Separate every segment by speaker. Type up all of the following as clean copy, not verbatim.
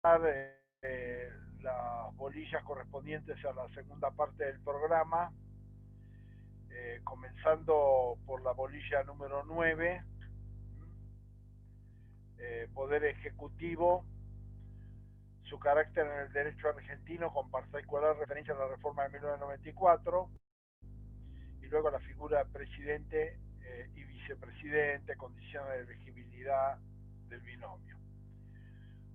Speaker 1: las bolillas correspondientes a la segunda parte del programa, comenzando por la bolilla número 9, Poder Ejecutivo, su carácter en el derecho argentino con particular referencia a la reforma de 1994, y luego la figura presidente y vicepresidente, condiciones de elegibilidad del binomio.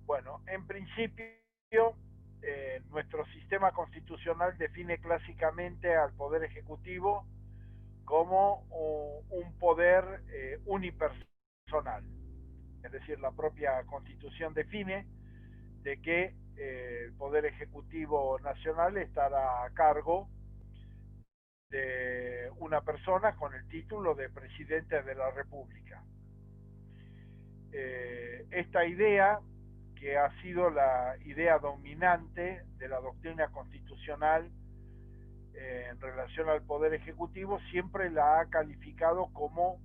Speaker 1: Bueno, en principio, nuestro sistema constitucional define clásicamente al Poder Ejecutivo como un poder unipersonal. Es decir, la propia Constitución define de que el Poder Ejecutivo Nacional estará a cargo de una persona con el título de Presidente de la República. Esta idea, que ha sido la idea dominante de la doctrina constitucional en relación al Poder Ejecutivo, siempre la ha calificado como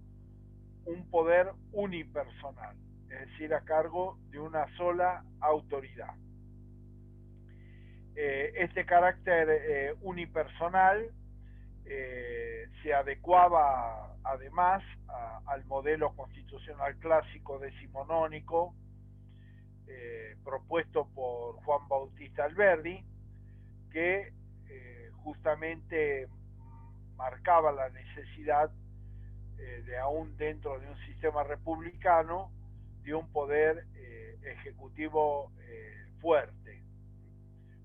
Speaker 1: un poder unipersonal, es decir, a cargo de una sola autoridad. Este carácter unipersonal se adecuaba además al modelo constitucional clásico decimonónico propuesto por Juan Bautista Alberdi, que justamente marcaba la necesidad de aún dentro de un sistema republicano de un poder ejecutivo fuerte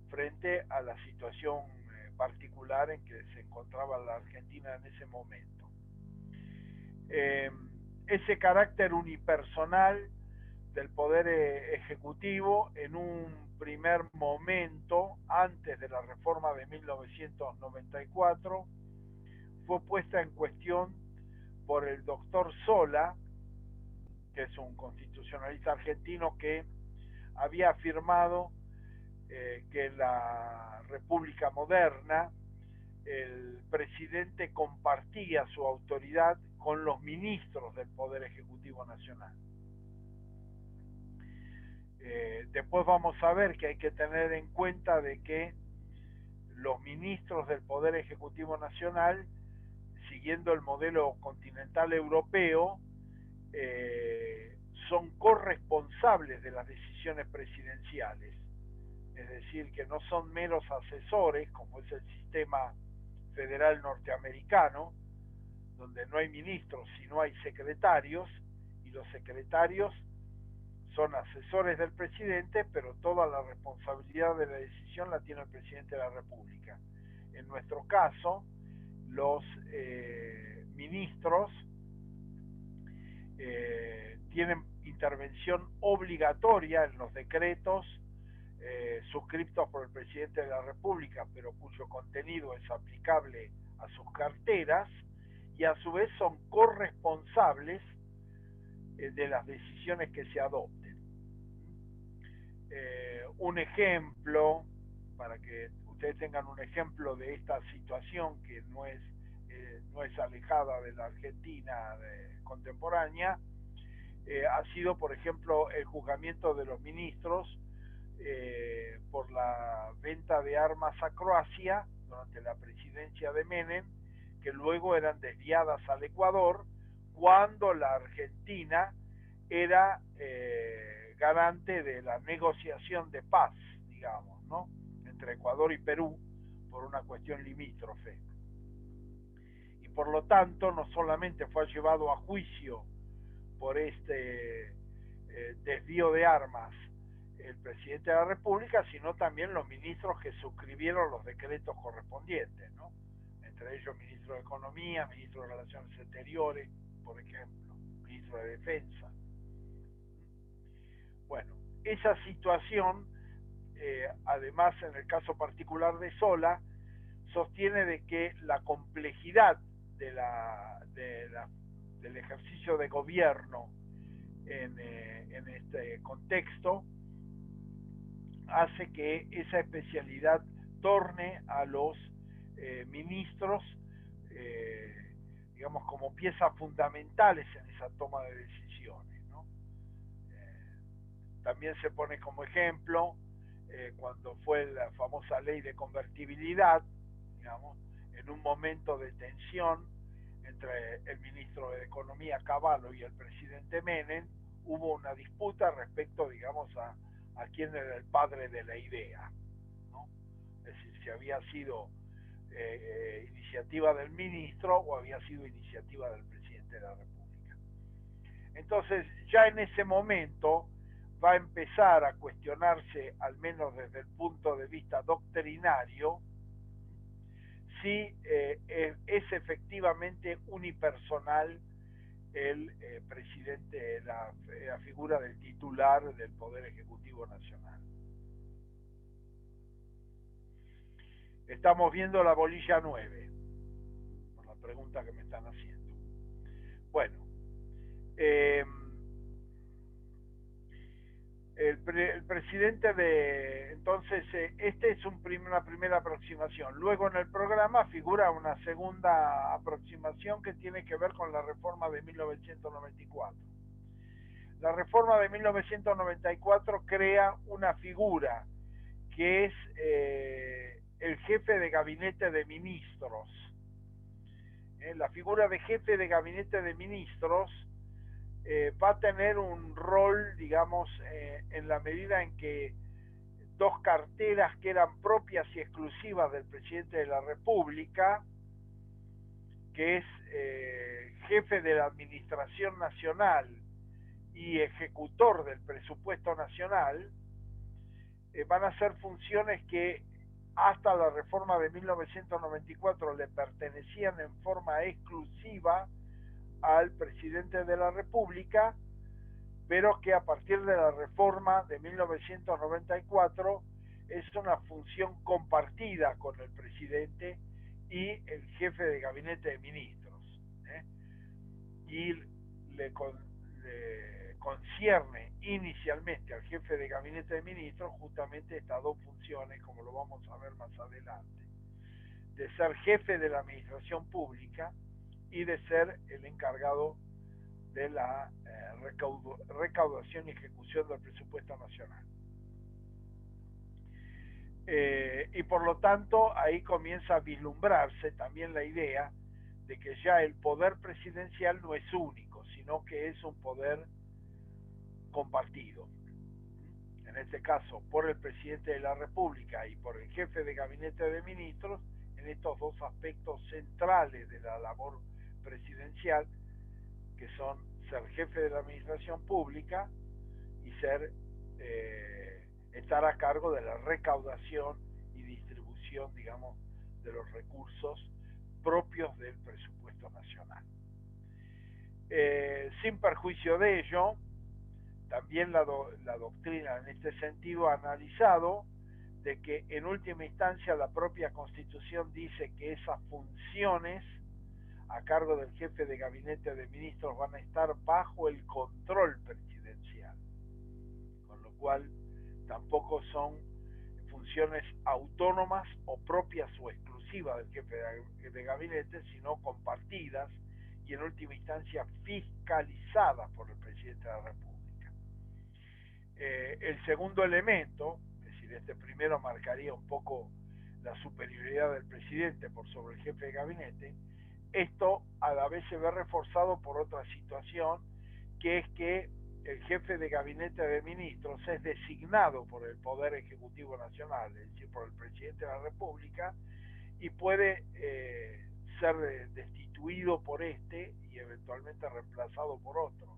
Speaker 1: frente a la situación particular en que se encontraba la Argentina en ese momento. Ese carácter unipersonal del poder ejecutivo en un primer momento, antes de la reforma de 1994, fue puesta en cuestión por el doctor Sola, que es un constitucionalista argentino que había afirmado que en la República moderna el presidente compartía su autoridad con los ministros del Poder Ejecutivo Nacional. Después vamos a ver que hay que tener en cuenta de que los ministros del Poder Ejecutivo Nacional, siguiendo el modelo continental europeo, son corresponsables de las decisiones presidenciales, es decir, que no son meros asesores, como es el sistema federal norteamericano, donde no hay ministros, sino hay secretarios, y los secretarios son asesores del presidente, pero toda la responsabilidad de la decisión la tiene el presidente de la República. En nuestro caso, los ministros tienen intervención obligatoria en los decretos suscriptos por el presidente de la República, pero cuyo contenido es aplicable a sus carteras, y a su vez son corresponsables de las decisiones que se adopten. Un ejemplo, para que ustedes tengan un ejemplo de esta situación que no es alejada de la Argentina contemporánea, ha sido, por ejemplo, el juzgamiento de los ministros por la venta de armas a Croacia durante la presidencia de Menem, que luego eran desviadas al Ecuador, cuando la Argentina era garante de la negociación de paz, digamos, ¿no?, entre Ecuador y Perú, por una cuestión limítrofe. Y por lo tanto, no solamente fue llevado a juicio por este desvío de armas el presidente de la República, sino también los ministros que suscribieron los decretos correspondientes, ¿no?, entre ellos ministro de Economía, ministro de Relaciones Exteriores, por ejemplo, ministro de Defensa. Bueno, esa situación, además en el caso particular de Sola, sostiene de que la complejidad del ejercicio de gobierno en este contexto hace que esa especialidad torne a los ministros, digamos, como piezas fundamentales en esa toma de decisiones, ¿no? También se pone como ejemplo cuando fue la famosa ley de convertibilidad, digamos, en un momento de tensión entre el ministro de Economía Cavallo y el presidente Menem, hubo una disputa respecto, digamos, a quién era el padre de la idea, ¿no? Es decir, si había sido iniciativa del ministro o había sido iniciativa del presidente de la República. Entonces, ya en ese momento va a empezar a cuestionarse, al menos desde el punto de vista doctrinario, si es efectivamente unipersonal el presidente, la figura del titular del Poder Ejecutivo Nacional. Estamos viendo la bolilla 9, por la pregunta que me están haciendo. Bueno, el presidente de... Entonces, este es una primera aproximación. Luego en el programa figura una segunda aproximación que tiene que ver con la reforma de 1994. La reforma de 1994 crea una figura que es el jefe de gabinete de ministros. La figura de jefe de gabinete de ministros va a tener un rol, digamos, en la medida en que dos carteras que eran propias y exclusivas del presidente de la República, que es jefe de la Administración Nacional y ejecutor del presupuesto nacional, van a ser funciones que hasta la reforma de 1994 le pertenecían en forma exclusiva al presidente de la República, pero que a partir de la reforma de 1994 es una función compartida con el presidente y el jefe de gabinete de ministros, y le concierne inicialmente al jefe de gabinete de ministros justamente estas dos funciones, como lo vamos a ver más adelante, de ser jefe de la administración pública y de ser el encargado de la recaudación y ejecución del presupuesto nacional. Y por lo tanto ahí comienza a vislumbrarse también la idea de que ya el poder presidencial no es único, sino que es un poder compartido. En este caso, por el presidente de la República y por el jefe de gabinete de ministros, en estos dos aspectos centrales de la labor presidencial, que son ser jefe de la administración pública y estar a cargo de la recaudación y distribución, digamos, de los recursos propios del presupuesto nacional. Sin perjuicio de ello, también la doctrina en este sentido ha analizado de que en última instancia la propia Constitución dice que esas funciones a cargo del jefe de gabinete de ministros van a estar bajo el control presidencial, con lo cual tampoco son funciones autónomas o propias o exclusivas del jefe de gabinete, sino compartidas y en última instancia fiscalizadas por el presidente de la República. El segundo elemento, es decir, este primero marcaría un poco la superioridad del presidente por sobre el jefe de gabinete. Esto a la vez se ve reforzado por otra situación, que es que el jefe de gabinete de ministros es designado por el Poder Ejecutivo Nacional, es decir, por el presidente de la República, y puede ser destituido por este y eventualmente reemplazado por otro.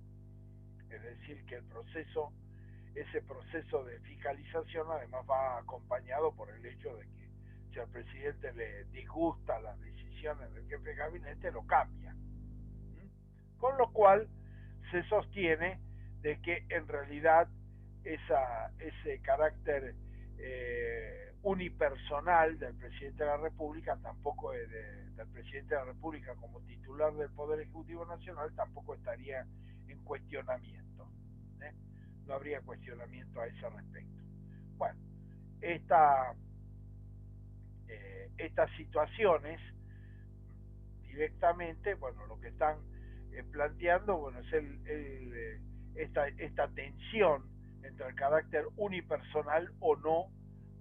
Speaker 1: Es decir, que ese proceso de fiscalización además va acompañado por el hecho de que si al presidente le disgusta las decisiones del jefe de gabinete, lo cambia. Con lo cual se sostiene de que en realidad ese carácter unipersonal del presidente de la República, tampoco del presidente de la República como titular del Poder Ejecutivo Nacional, tampoco estaría en cuestionamiento. No habría cuestionamiento a ese respecto. Bueno, estas situaciones directamente, bueno, lo que están planteando, bueno, es esta tensión entre el carácter unipersonal o no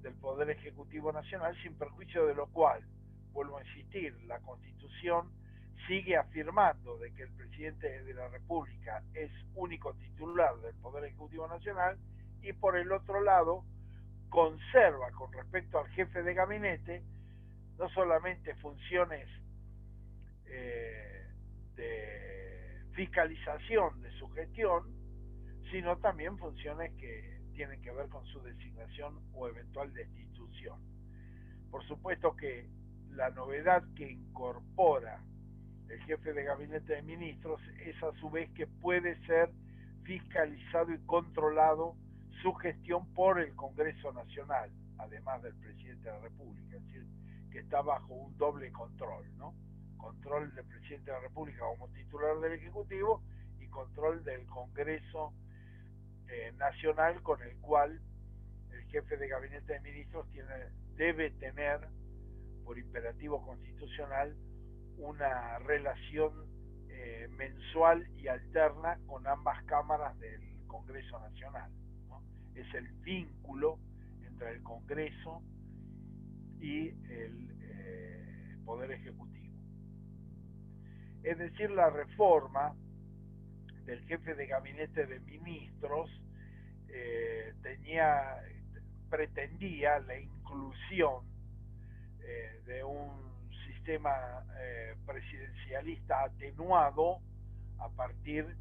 Speaker 1: del Poder Ejecutivo Nacional, sin perjuicio de lo cual, vuelvo a insistir, la Constitución sigue afirmando de que el presidente de la República es único titular del Poder Ejecutivo Nacional, y por el otro lado conserva con respecto al jefe de gabinete no solamente funciones de fiscalización de su gestión, sino también funciones que tienen que ver con su designación o eventual destitución. Por supuesto que la novedad que incorpora el jefe de gabinete de ministros es a su vez que puede ser fiscalizado y controlado su gestión por el Congreso Nacional, además del presidente de la República, es decir, que está bajo un doble control, ¿no? Control del presidente de la República como titular del Ejecutivo y control del Congreso Nacional, con el cual el jefe de gabinete de ministros debe tener, por imperativo constitucional, una relación mensual y alterna con ambas cámaras del Congreso Nacional, ¿no? Es el vínculo entre el Congreso y el Poder Ejecutivo. Es decir, la reforma del jefe de gabinete de ministros pretendía la inclusión de un sistema presidencialista atenuado a partir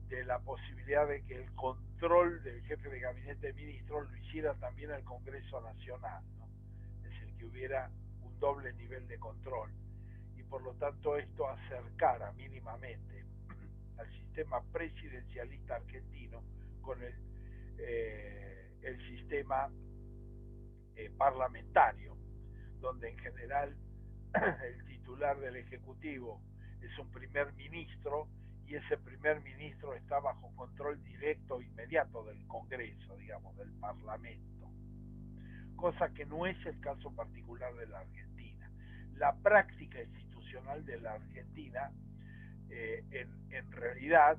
Speaker 1: de la posibilidad de que el control del jefe de gabinete de ministros lo hiciera también el Congreso Nacional, ¿no? Es decir, que hubiera un doble nivel de control, y por lo tanto esto acercara mínimamente al sistema presidencialista argentino con el sistema parlamentario, donde en general el titular del Ejecutivo es un primer ministro, y ese primer ministro está bajo control directo e inmediato del Congreso, digamos, del Parlamento, cosa que no es el caso particular de la Argentina. La práctica institucional de la Argentina en realidad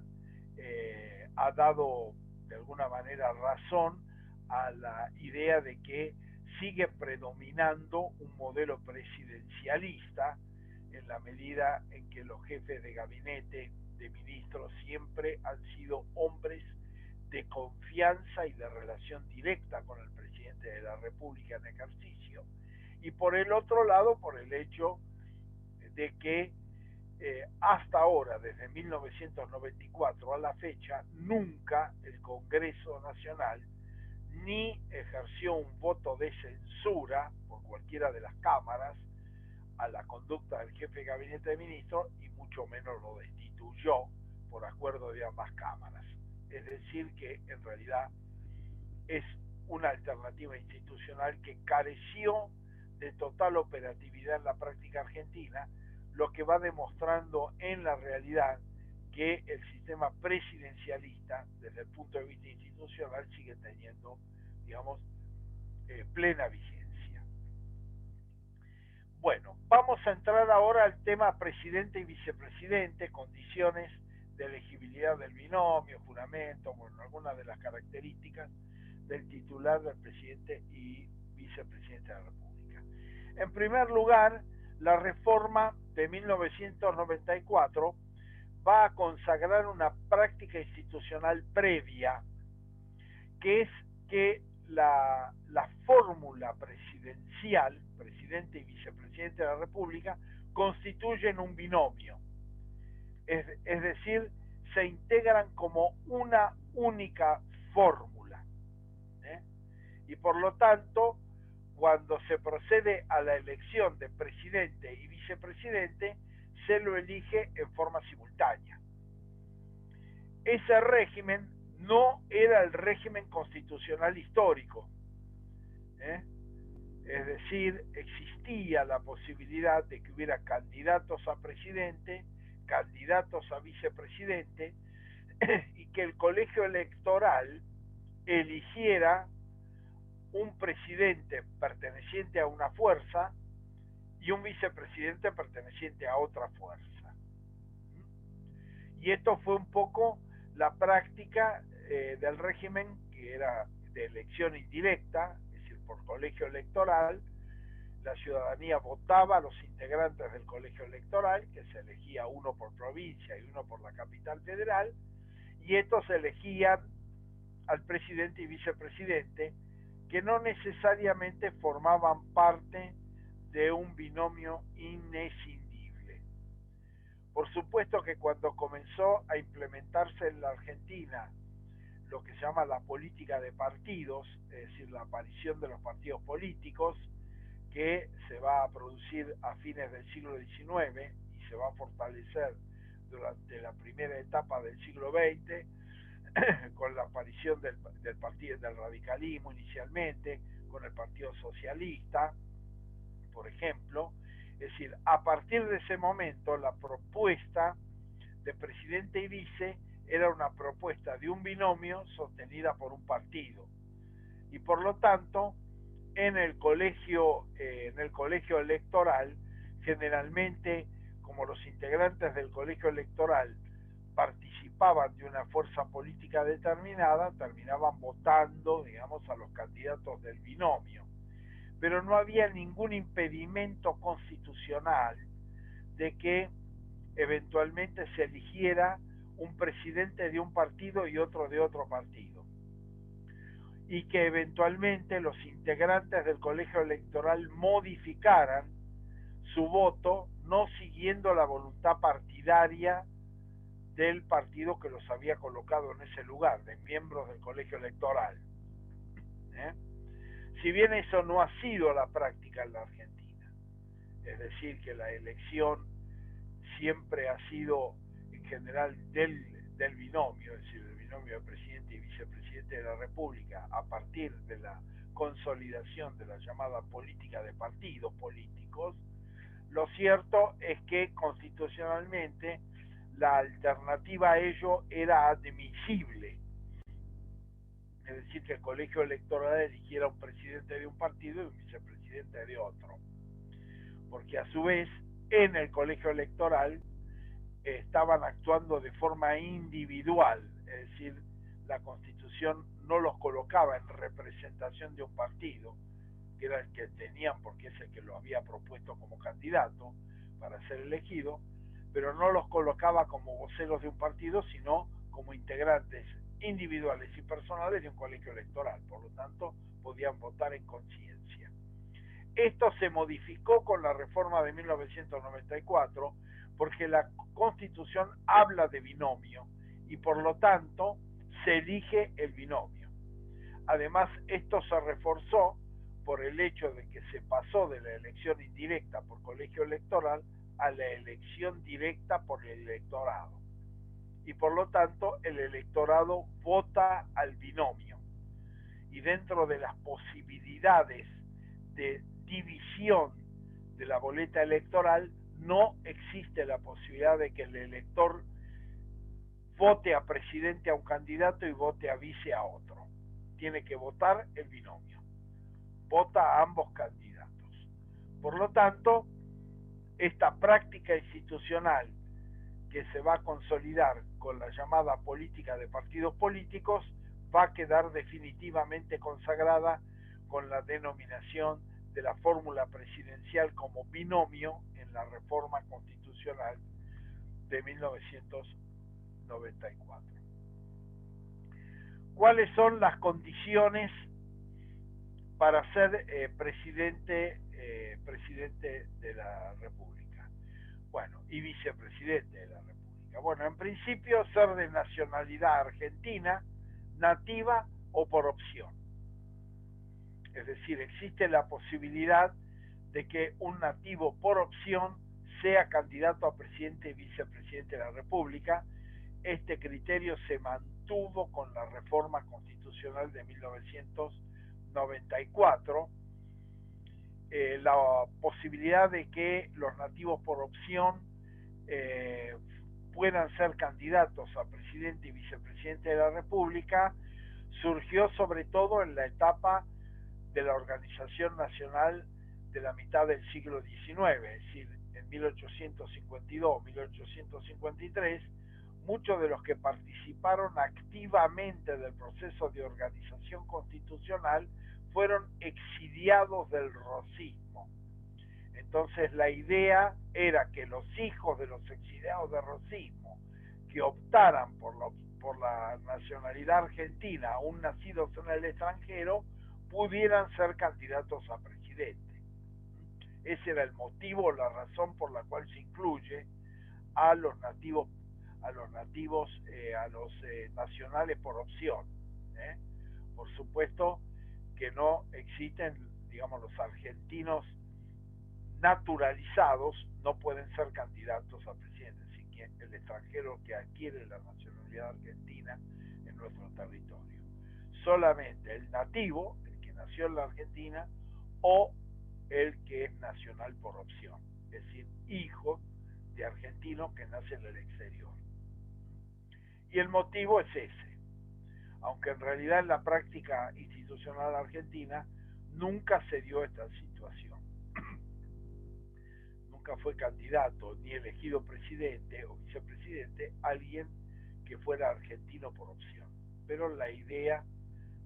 Speaker 1: ha dado de alguna manera razón a la idea de que sigue predominando un modelo presidencialista, en la medida en que los jefes de gabinete de ministros siempre han sido hombres de confianza y de relación directa con el presidente de la República en ejercicio, y por el otro lado por el hecho de que hasta ahora, desde 1994 a la fecha, nunca el Congreso Nacional ni ejerció un voto de censura por cualquiera de las cámaras a la conducta del jefe de gabinete de ministros, y mucho menos lo destituyó por acuerdo de ambas cámaras. Es decir, que en realidad es una alternativa institucional que careció de total operatividad en la práctica argentina, lo que va demostrando en la realidad que el sistema presidencialista, desde el punto de vista institucional, sigue teniendo, digamos, plena vigencia. Bueno, vamos a entrar ahora al tema presidente y vicepresidente, condiciones de elegibilidad del binomio, juramento, bueno, algunas de las características del titular, del presidente y vicepresidente de la República. En primer lugar, la reforma de 1994 va a consagrar una práctica institucional previa, que es que la fórmula presidencial, presidente y vicepresidente de la República, constituyen un binomio, es decir, se integran como una única fórmula, y por lo tanto, cuando se procede a la elección de presidente y vicepresidente, se lo elige en forma simultánea. Ese régimen no era el régimen constitucional histórico, es decir, existía la posibilidad de que hubiera candidatos a presidente, candidatos a vicepresidente, y que el colegio electoral eligiera un presidente perteneciente a una fuerza y un vicepresidente perteneciente a otra fuerza. Y esto fue un poco la práctica del régimen que era de elección indirecta, es decir, por colegio electoral. La ciudadanía votaba a los integrantes del colegio electoral, que se elegía uno por provincia y uno por la capital federal, y estos elegían al presidente y vicepresidente, que no necesariamente formaban parte de un binomio inescindible. Por supuesto que cuando comenzó a implementarse en la Argentina lo que se llama la política de partidos, es decir, la aparición de los partidos políticos, que se va a producir a fines del siglo XIX y se va a fortalecer durante la primera etapa del siglo XX, con la aparición del partido del radicalismo inicialmente, con el Partido Socialista, por ejemplo. Es decir, a partir de ese momento la propuesta de presidente y vice era una propuesta de un binomio sostenida por un partido, y por lo tanto en el colegio electoral, generalmente, como los integrantes del colegio electoral participaban de una fuerza política determinada, terminaban votando, digamos, a los candidatos del binomio. Pero no había ningún impedimento constitucional de que eventualmente se eligiera un presidente de un partido y otro de otro partido, y que eventualmente los integrantes del colegio electoral modificaran su voto no siguiendo la voluntad partidaria del partido que los había colocado en ese lugar, de miembros del colegio electoral. Si bien eso no ha sido la práctica en la Argentina, es decir, que la elección siempre ha sido en general del binomio, es decir, del binomio de presidente y vicepresidente de la República, a partir de la consolidación de la llamada política de partidos políticos, lo cierto es que constitucionalmente la alternativa a ello era admisible. Es decir, que el colegio electoral eligiera un presidente de un partido y un vicepresidente de otro. Porque a su vez, en el colegio electoral estaban actuando de forma individual, es decir, la Constitución no los colocaba en representación de un partido, que era el que tenían porque es el que lo había propuesto como candidato para ser elegido, pero no los colocaba como voceros de un partido, sino como integrantes individuales y personales de un colegio electoral. Por lo tanto, podían votar en conciencia. Esto se modificó con la reforma de 1994, porque la Constitución habla de binomio y por lo tanto se elige el binomio. Además, esto se reforzó por el hecho de que se pasó de la elección indirecta por colegio electoral a la elección directa por el electorado. Y por lo tanto, el electorado vota al binomio. Y dentro de las posibilidades de división de la boleta electoral, no existe la posibilidad de que el elector vote a presidente a un candidato y vote a vice a otro. Tiene que votar el binomio. Vota a ambos candidatos. Por lo tanto, esta práctica institucional que se va a consolidar con la llamada política de partidos políticos va a quedar definitivamente consagrada con la denominación de la fórmula presidencial como binomio en la reforma constitucional de 1994. ¿Cuáles son las condiciones para ser presidente de la República? Bueno, y vicepresidente de la República. Bueno, en principio ser de nacionalidad argentina, nativa o por opción. Es decir, existe la posibilidad de que un nativo por opción sea candidato a presidente y vicepresidente de la República. Este criterio se mantuvo con la reforma constitucional de 1994. La posibilidad de que los nativos por opción puedan ser candidatos a presidente y vicepresidente de la República surgió sobre todo en la etapa de la organización nacional de la mitad del siglo XIX, es decir, en 1852-1853, muchos de los que participaron activamente del proceso de organización constitucional fueron exiliados del rosismo. Entonces la idea era que los hijos de los exiliados del rosismo que optaran por la nacionalidad argentina, aún nacidos en el extranjero, pudieran ser candidatos a presidente. Ese era el motivo, la razón por la cual se incluye a los nativos, a los nacionales por opción. Por supuesto que no existen, digamos, los argentinos naturalizados no pueden ser candidatos a presidente, así que el extranjero que adquiere la nacionalidad argentina en nuestro territorio. Solamente el nativo, el que nació en la Argentina, o el que es nacional por opción, es decir, hijo de argentinos que nace en el exterior. Y el motivo es ese, aunque en realidad en la práctica institucional argentina nunca se dio esta situación. Nunca fue candidato ni elegido presidente o vicepresidente alguien que fuera argentino por opción. Pero la idea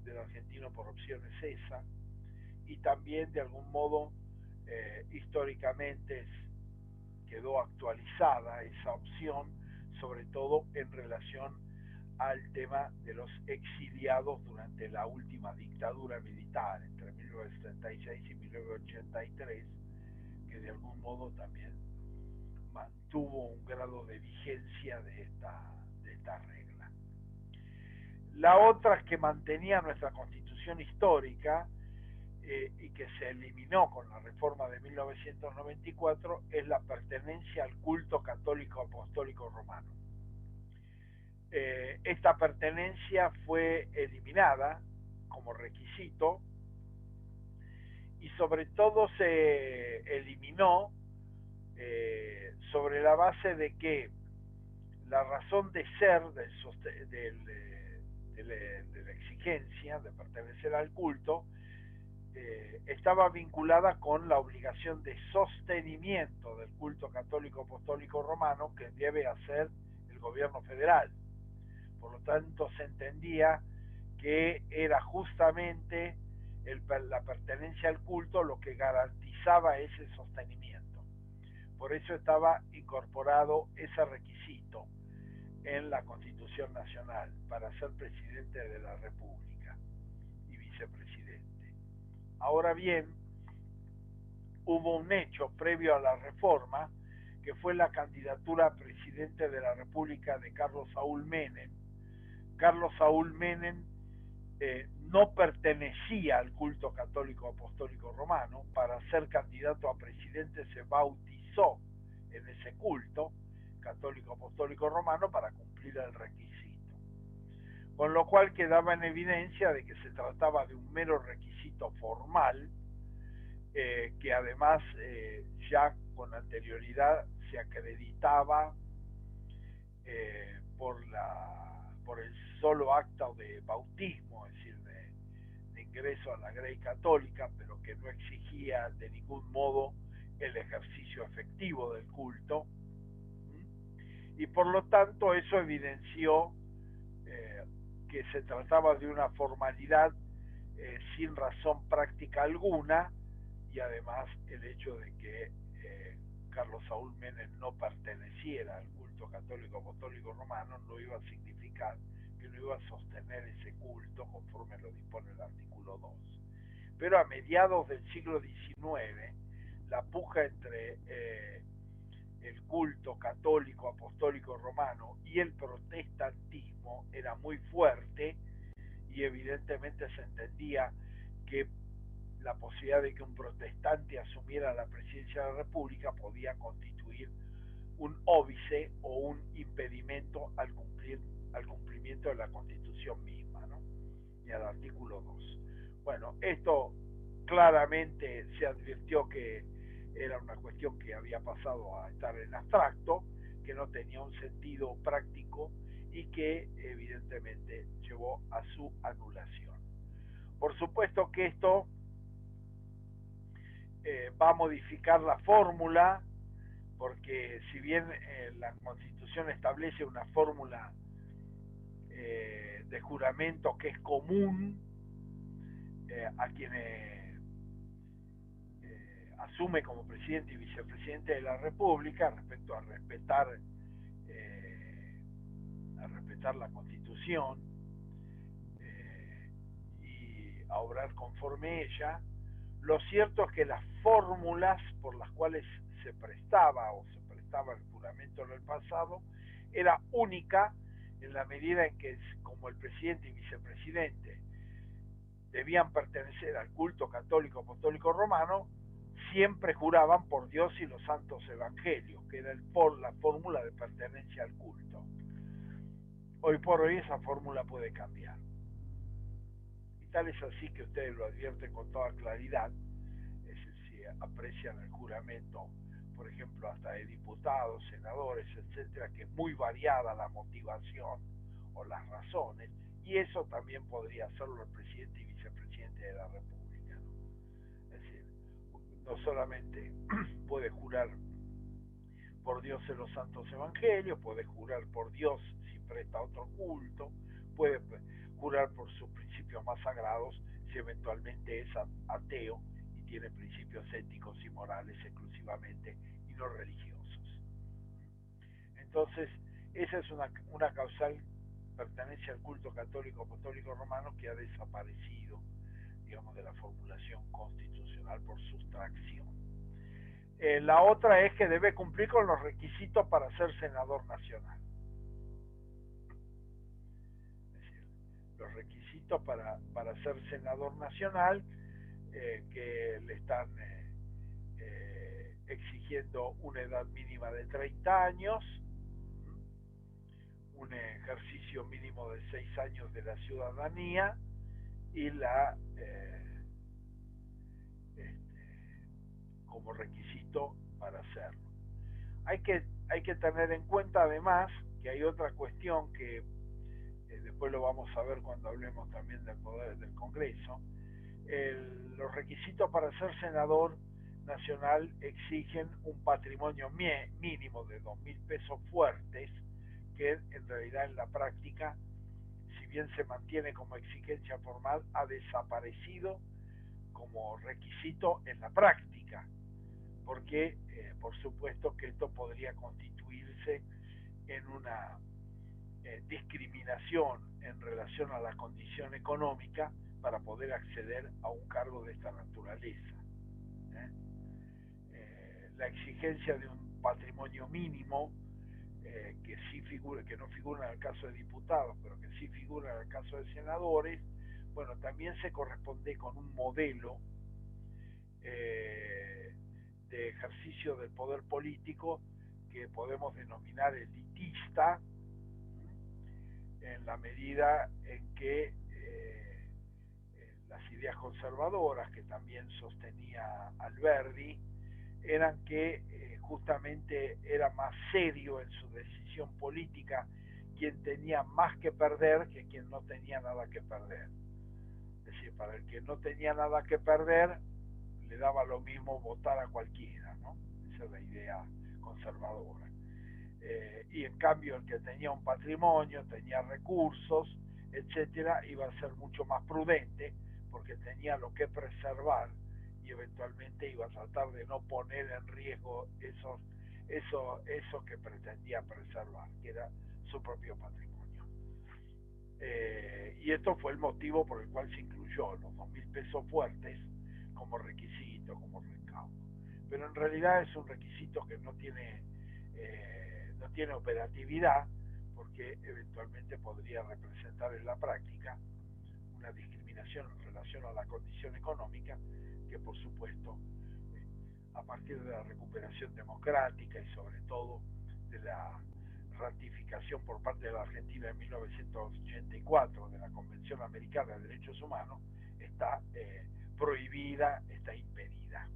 Speaker 1: del argentino por opción es esa, y también de algún modo históricamente quedó actualizada esa opción, sobre todo en relación al tema de los exiliados durante la última dictadura militar entre 1976 y 1983, que de algún modo también mantuvo un grado de vigencia de esta regla. La otra que mantenía nuestra constitución histórica y que se eliminó con la reforma de 1994 es la pertenencia al culto católico apostólico romano. Esta pertenencia fue eliminada como requisito y sobre todo se eliminó sobre la base de que la razón de ser de la exigencia de pertenecer al culto estaba vinculada con la obligación de sostenimiento del culto católico apostólico romano que debe hacer el gobierno federal. Por lo tanto, se entendía que era justamente la pertenencia al culto lo que garantizaba ese sostenimiento. Por eso estaba incorporado ese requisito en la Constitución Nacional para ser presidente de la República y vicepresidente. Ahora bien, hubo un hecho previo a la reforma que fue la candidatura a presidente de la República de Carlos Saúl Menem. Carlos Saúl Menem no pertenecía al culto católico apostólico romano. Para ser candidato a presidente se bautizó en ese culto católico apostólico romano para cumplir el requisito, con lo cual quedaba en evidencia de que se trataba de un mero requisito formal que además ya con anterioridad se acreditaba por el solo acto de bautismo, es decir, de ingreso a la Grey Católica, pero que no exigía de ningún modo el ejercicio efectivo del culto. Y por lo tanto eso evidenció que se trataba de una formalidad sin razón práctica alguna, y además el hecho de que Carlos Saúl Menem no perteneciera al culto católico apostólico romano no iba a significar que no iba a sostener ese culto conforme lo dispone el artículo 2. Pero a mediados del siglo XIX, la puja entre el culto católico apostólico romano y el protestantismo era muy fuerte, y evidentemente se entendía que la posibilidad de que un protestante asumiera la presidencia de la República podía constituir un óbice o un impedimento al cumplimiento de la Constitución misma, ¿no? Y al artículo 2. Bueno, esto claramente se advirtió que era una cuestión que había pasado a estar en abstracto, que no tenía un sentido práctico y que evidentemente llevó a su anulación. Por supuesto que esto va a modificar la fórmula porque si bien la Constitución establece una fórmula de juramento que es común a quienes asume como presidente y vicepresidente de la República respecto a respetar la Constitución y a obrar conforme ella. Lo cierto es que las fórmulas por las cuales se prestaba el juramento en el pasado era única en la medida en que, como el presidente y vicepresidente debían pertenecer al culto católico apostólico romano, siempre juraban por Dios y los santos evangelios, que era la fórmula de pertenencia al culto. Hoy por hoy esa fórmula puede cambiar. Y tal es así que ustedes lo advierten con toda claridad, si aprecian el juramento, por ejemplo, hasta de diputados, senadores, etcétera, que es muy variada la motivación o las razones, y eso también podría hacerlo el presidente y vicepresidente de la República, ¿no? Es decir, no solamente puede jurar por Dios en los santos evangelios, puede jurar por Dios si presta otro culto, puede jurar por sus principios más sagrados si eventualmente es ateo y tiene principios éticos y morales exclusivamente y no religiosos. Entonces, esa es una causal pertenencia al culto católico apostólico romano que ha desaparecido, digamos, de la formulación constitucional por sustracción. La otra es que debe cumplir con los requisitos para ser senador nacional. Es decir, los requisitos para ser senador nacional que le están exigiendo una edad mínima de 30 años, un ejercicio mínimo de 6 años de la ciudadanía y como requisito para hacerlo. Hay que tener en cuenta además que hay otra cuestión que después lo vamos a ver cuando hablemos también del poder del Congreso. Los requisitos para ser senador nacional exigen un patrimonio mínimo de 2.000 pesos fuertes, que en realidad en la práctica, si bien se mantiene como exigencia formal, ha desaparecido como requisito en la práctica, porque por supuesto que esto podría constituirse en una discriminación en relación a la condición económica para poder acceder a un cargo de esta naturaleza. La exigencia de un patrimonio mínimo que sí figura, que no figura en el caso de diputados, pero que sí figura en el caso de senadores, bueno, también se corresponde con un modelo de ejercicio del poder político que podemos denominar elitista, en la medida en que las ideas conservadoras que también sostenía Alberdi eran que justamente era más serio en su decisión política quien tenía más que perder que quien no tenía nada que perder. Es decir, para el que no tenía nada que perder le daba lo mismo votar a cualquiera, ¿no? Esa es la idea conservadora. Y en cambio el que tenía un patrimonio, tenía recursos, etcétera, iba a ser mucho más prudente porque tenía lo que preservar y eventualmente iba a tratar de no poner en riesgo eso que pretendía preservar, que era su propio patrimonio. Y esto fue el motivo por el cual se incluyó los 2.000 pesos fuertes como requisito, como recaudo. Pero en realidad es un requisito que no tiene operatividad, porque eventualmente podría representar en la práctica una discriminación en relación a la condición económica que, por supuesto, a partir de la recuperación democrática y sobre todo de la ratificación por parte de la Argentina en 1984 de la Convención Americana de Derechos Humanos, está prohibida, está impedida.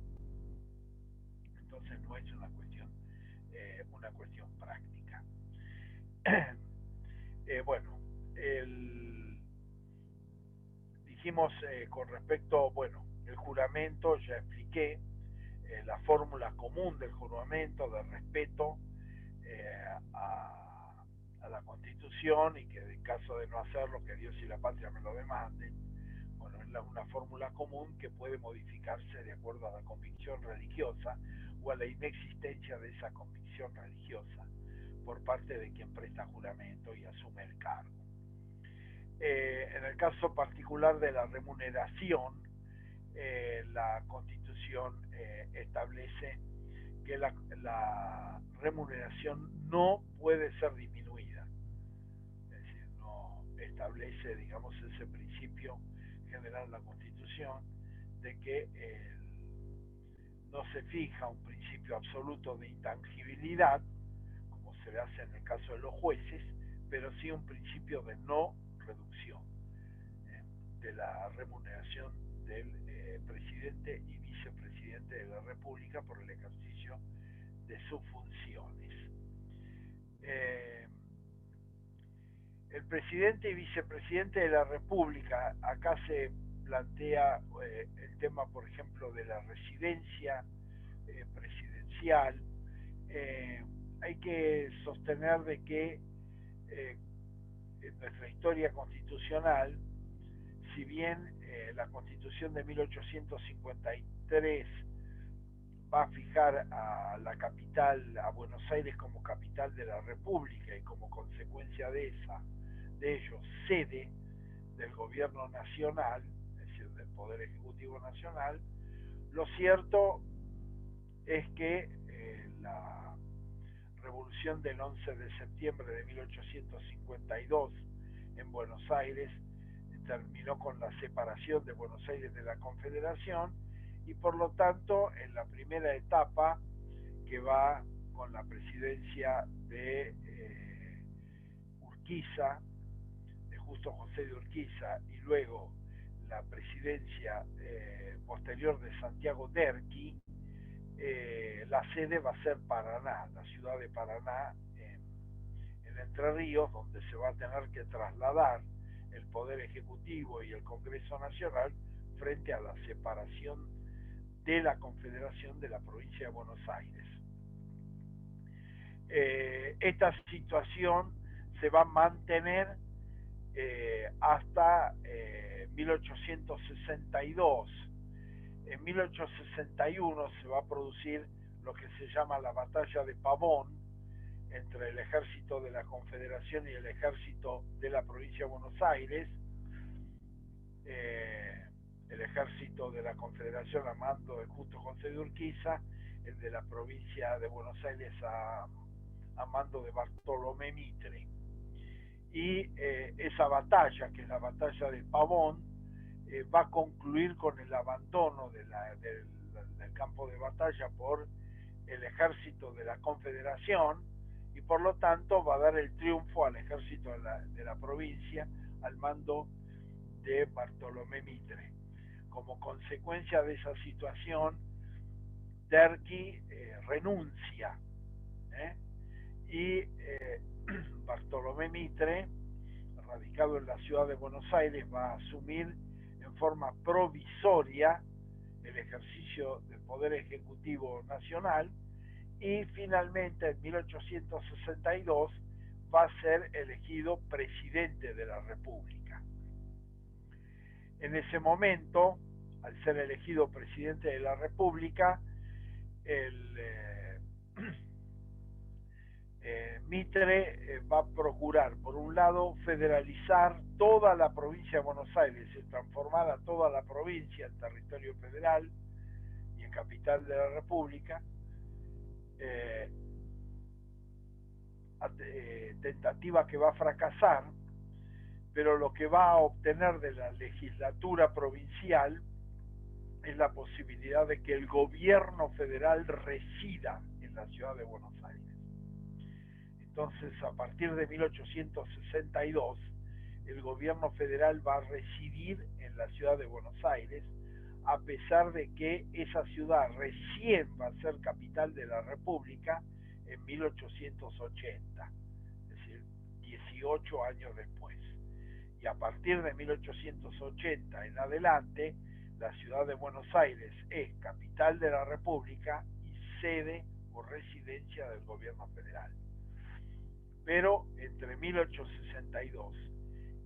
Speaker 1: Entonces no es una cuestión práctica. Bueno, dijimos con respecto, bueno, el juramento, ya expliqué, la fórmula común del juramento de respeto a la Constitución, y que en caso de no hacerlo, que Dios y la patria me lo demanden. Bueno, es una fórmula común que puede modificarse de acuerdo a la convicción religiosa o a la inexistencia de esa convicción religiosa por parte de quien presta juramento y asume el cargo. En el caso particular de la remuneración, la Constitución establece que la remuneración no puede ser disminuida. Es decir, no establece, digamos, ese principio general en la Constitución de que no se fija un principio absoluto de intangibilidad, como se hace en el caso de los jueces, pero sí un principio de no reducción de la remuneración del presidente y vicepresidente de la República por el ejercicio de sus funciones. El presidente y vicepresidente de la República, acá se plantea el tema, por ejemplo, de la residencia presidencial. Hay que sostener de que en nuestra historia constitucional, si bien la Constitución de 1853 va a fijar a la capital, a Buenos Aires, como capital de la República, y como consecuencia de ello, sede del gobierno nacional, es decir, del Poder Ejecutivo Nacional, lo cierto es que la revolución del 11 de septiembre de 1852 en Buenos Aires terminó con la separación de Buenos Aires de la Confederación, y por lo tanto en la primera etapa, que va con la presidencia de Urquiza, de Justo José de Urquiza, y luego la presidencia posterior de Santiago Derqui, la sede va a ser Paraná, la ciudad de Paraná, en Entre Ríos, donde se va a tener que trasladar el Poder Ejecutivo y el Congreso Nacional frente a la separación de la Confederación de la provincia de Buenos Aires. Esta situación se va a mantener hasta 1862. En 1861 se va a producir lo que se llama la Batalla de Pavón entre el ejército de la Confederación y el ejército de la provincia de Buenos Aires. El ejército de la Confederación a mando de Justo José de Urquiza, el de la provincia de Buenos Aires a mando de Bartolomé Mitre. Y esa batalla, que es la batalla de Pavón, va a concluir con el abandono del campo de batalla por el ejército de la Confederación, y por lo tanto va a dar el triunfo al ejército de la provincia al mando de Bartolomé Mitre. Como consecuencia de esa situación, Derqui renuncia, y Bartolomé Mitre, radicado en la ciudad de Buenos Aires, va a asumir en forma provisoria el ejercicio del Poder Ejecutivo Nacional, y finalmente en 1862 va a ser elegido presidente de la República. En ese momento, al ser elegido presidente de la República, Mitre va a procurar, por un lado, federalizar toda la provincia de Buenos Aires, transformar a toda la provincia en territorio federal y en capital de la República, tentativa que va a fracasar, pero lo que va a obtener de la legislatura provincial es la posibilidad de que el gobierno federal resida en la ciudad de Buenos Aires. Entonces, a partir de 1862, el gobierno federal va a residir en la ciudad de Buenos Aires, a pesar de que esa ciudad recién va a ser capital de la República en 1880, es decir, 18 años después. Y a partir de 1880 en adelante, la ciudad de Buenos Aires es capital de la República y sede o residencia del gobierno federal. Pero entre 1862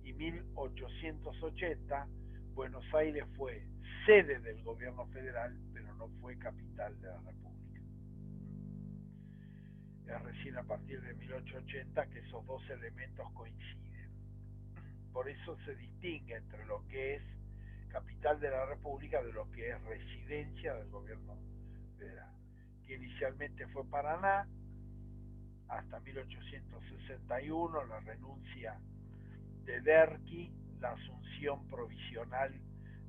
Speaker 1: y 1880, Buenos Aires fue sede del gobierno federal, pero no fue capital de la República. Es recién a partir de 1880 que esos dos elementos coinciden. Por eso se distingue entre lo que es capital de la República de lo que es residencia del gobierno federal, que inicialmente fue Paraná, hasta 1861 la renuncia de Derqui, la asunción provisional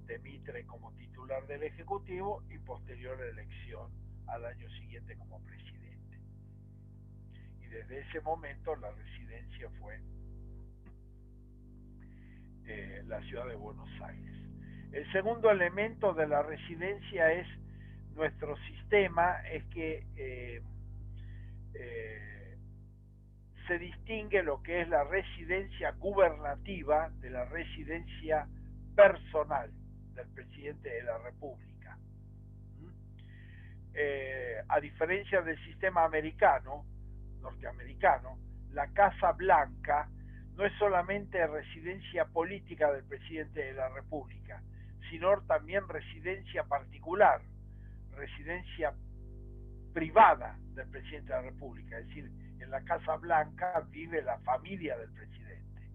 Speaker 1: de Mitre como titular del Ejecutivo y posterior elección al año siguiente como presidente. Y desde ese momento la residencia fue la ciudad de Buenos Aires. El segundo elemento de la residencia es nuestro sistema, es que se distingue lo que es la residencia gubernativa de la residencia personal del presidente de la República. A diferencia del sistema norteamericano, la Casa Blanca no es solamente residencia política del presidente de la República, sino también residencia particular, residencia privada del presidente de la República, es decir, en la Casa Blanca vive la familia del presidente.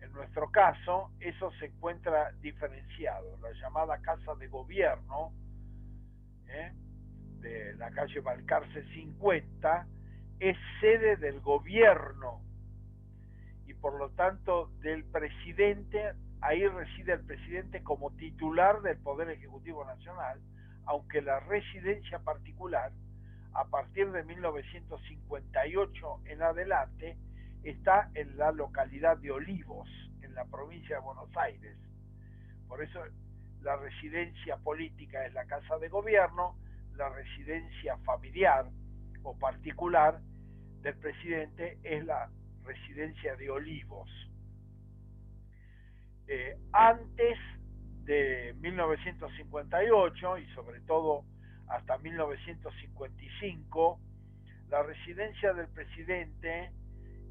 Speaker 1: En nuestro caso, eso se encuentra diferenciado. La llamada Casa de Gobierno, de la calle Balcarce 50, es sede del gobierno y por lo tanto del presidente. Ahí reside el presidente como titular del Poder Ejecutivo Nacional, aunque la residencia particular, a partir de 1958 en adelante, está en la localidad de Olivos, en la provincia de Buenos Aires. Por eso la residencia política es la Casa de Gobierno, la residencia familiar o particular del presidente es la residencia de Olivos. Antes de 1958 y sobre todo hasta 1955, la residencia del presidente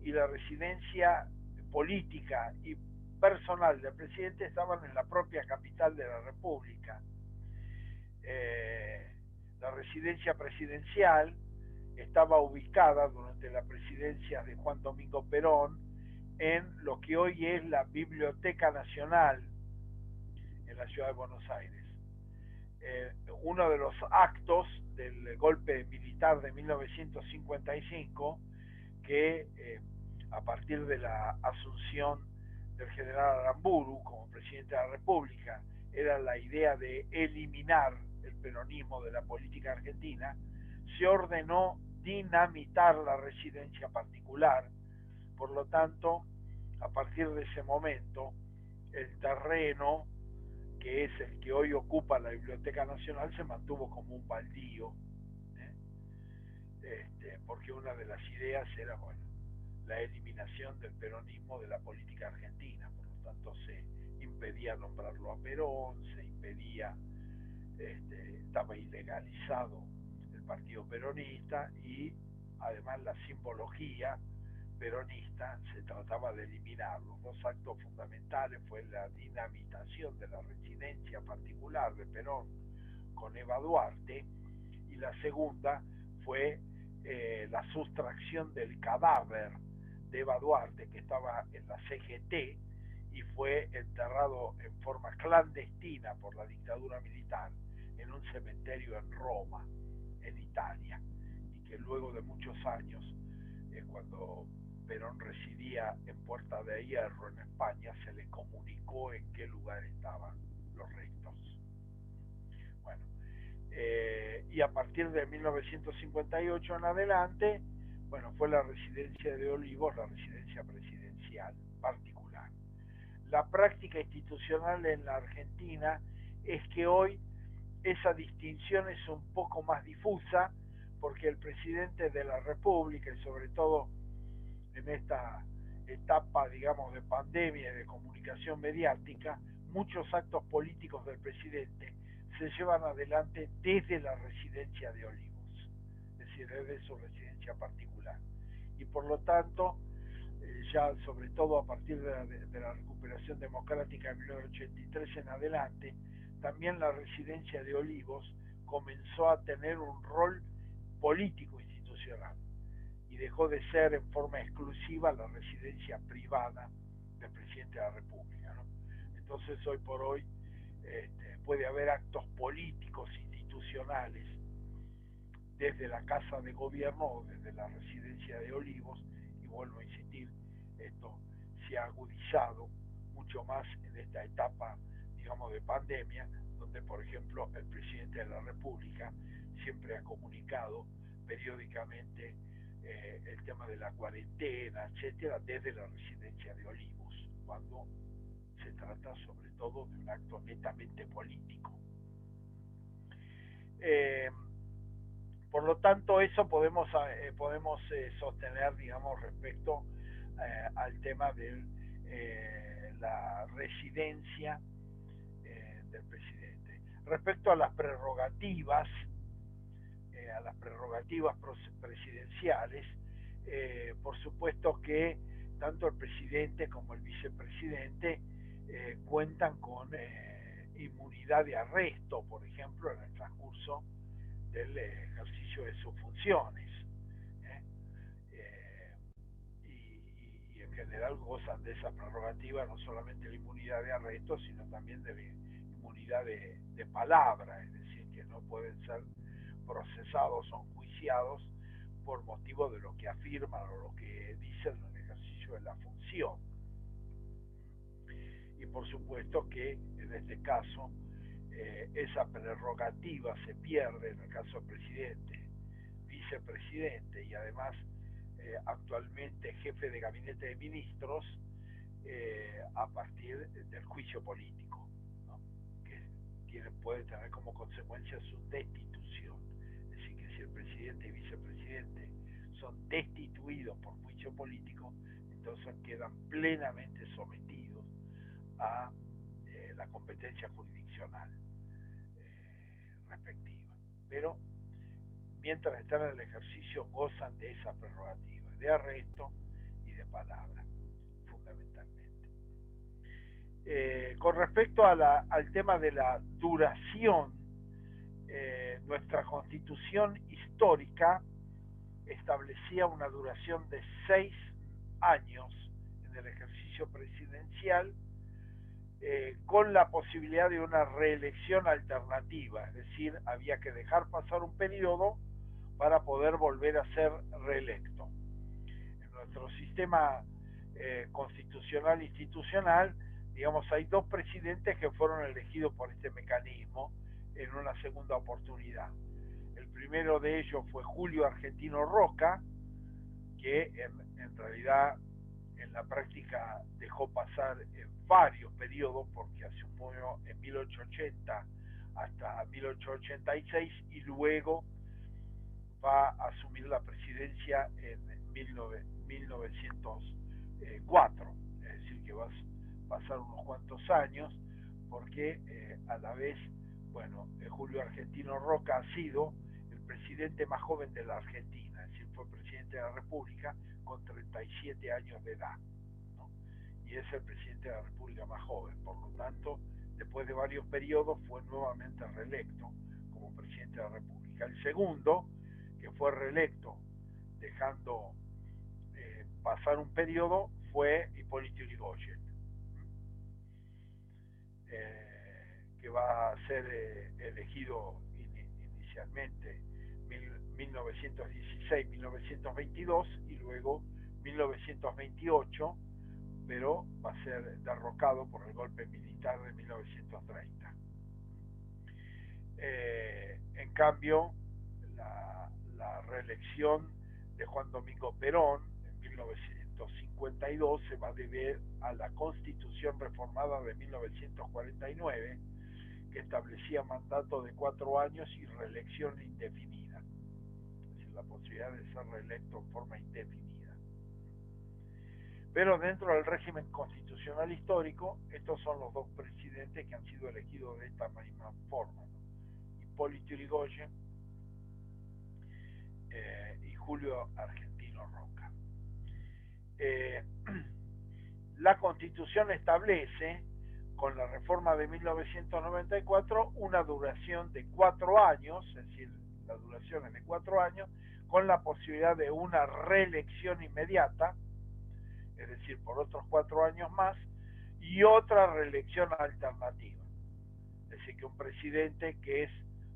Speaker 1: y la residencia política y personal del presidente estaban en la propia capital de la República. La residencia presidencial estaba ubicada durante la presidencia de Juan Domingo Perón en lo que hoy es la Biblioteca Nacional en la ciudad de Buenos Aires. Uno de los actos del golpe militar de 1955, que a partir de la asunción del general Aramburu como presidente de la República, era la idea de eliminar el peronismo de la política argentina, se ordenó dinamitar la residencia particular. Por lo tanto, a partir de ese momento, el terreno, que es el que hoy ocupa la Biblioteca Nacional, se mantuvo como un baldío, porque una de las ideas era, bueno, la eliminación del peronismo de la política argentina. Por lo tanto, se impedía nombrarlo a Perón, se impedía, estaba ilegalizado el partido peronista y además la simbología peronista se trataba de eliminar. Los dos actos fundamentales fue la dinamitación de la residencia particular de Perón con Eva Duarte y la segunda fue la sustracción del cadáver de Eva Duarte, que estaba en la CGT y fue enterrado en forma clandestina por la dictadura militar en un cementerio en Roma, en Italia, y que luego de muchos años, cuando Perón residía en Puerta de Hierro, en España, se le comunicó en qué lugar estaban los restos. Bueno, y a partir de 1958 en adelante, bueno, fue la residencia de Olivos, la residencia presidencial particular. La práctica institucional en la Argentina es que hoy esa distinción es un poco más difusa, porque el presidente de la República, y sobre todo en esta etapa, digamos, de pandemia y de comunicación mediática, muchos actos políticos del presidente se llevan adelante desde la residencia de Olivos, es decir, desde su residencia particular. Y por lo tanto, ya sobre todo a partir de la recuperación democrática de 1983 en adelante, también la residencia de Olivos comenzó a tener un rol político institucional y dejó de ser en forma exclusiva la residencia privada del presidente de la República, ¿no? Entonces hoy por hoy puede haber actos políticos institucionales desde la Casa de Gobierno o desde la residencia de Olivos, y vuelvo a insistir, esto se ha agudizado mucho más en esta etapa, digamos, de pandemia, donde, por ejemplo, el presidente de la República siempre ha comunicado periódicamente el tema de la cuarentena, etcétera, desde la residencia de Olivos, cuando se trata sobre todo de un acto netamente político. Por lo tanto, eso podemos sostener, digamos, respecto al tema de la residencia del presidente. Respecto a las prerrogativas presidenciales, por supuesto que tanto el presidente como el vicepresidente cuentan con inmunidad de arresto, por ejemplo, en el transcurso del ejercicio de sus funciones, y en general gozan de esa prerrogativa no solamente la inmunidad de arresto, sino también de la inmunidad de palabra, es decir, que no pueden ser procesados o enjuiciados por motivo de lo que afirman o lo que dicen en el ejercicio de la función. Y por supuesto que en este caso esa prerrogativa se pierde en el caso del presidente, vicepresidente y además actualmente jefe de gabinete de ministros a partir del juicio político, ¿no? Que puede tener como consecuencia su destitución. Es decir, que si el presidente y vicepresidente son destituidos por juicio político, entonces quedan plenamente sometidos a la competencia jurisdiccional respectiva. Pero mientras están en el ejercicio gozan de esa prerrogativa de arresto y de palabra, fundamentalmente. Con respecto al tema de la duración, nuestra constitución histórica establecía una duración de 6 años en el ejercicio presidencial, con la posibilidad de una reelección alternativa, es decir, había que dejar pasar un periodo para poder volver a ser reelecto. En nuestro sistema constitucional institucional, digamos, hay 2 presidentes que fueron elegidos por este mecanismo en una segunda oportunidad. El primero de ellos fue Julio Argentino Roca, que en realidad en la práctica dejó pasar varios periodos, porque asumió en 1880 hasta 1886 y luego va a asumir la presidencia en 1904, es decir, que va a pasar unos cuantos años, porque a la vez, bueno, Julio Argentino Roca ha sido el presidente más joven de la Argentina, es decir, fue presidente de la República con 37 años de edad, ¿no? Y es el presidente de la República más joven, por lo tanto, después de varios periodos fue nuevamente reelecto como presidente de la República. El segundo, que fue reelecto dejando pasar un periodo, fue Hipólito Yrigoyen, que va a ser elegido inicialmente 1916-1922 y luego 1928, pero va a ser derrocado por el golpe militar de 1930. En cambio, la reelección de Juan Domingo Perón en 1952 se va a deber a la Constitución reformada de 1949, que establecía mandato de 4 años y reelección indefinida, es decir, la posibilidad de ser reelecto en forma indefinida. Pero dentro del régimen constitucional histórico, estos son los dos presidentes que han sido elegidos de esta misma forma, ¿no? Hipólito Yrigoyen y Julio Argentino Roca. La Constitución establece, con la reforma de 1994, una duración de 4 años, es decir, la duración es de 4 años, con la posibilidad de una reelección inmediata, es decir, por otros 4 años más, y otra reelección alternativa. Es decir, que un presidente que es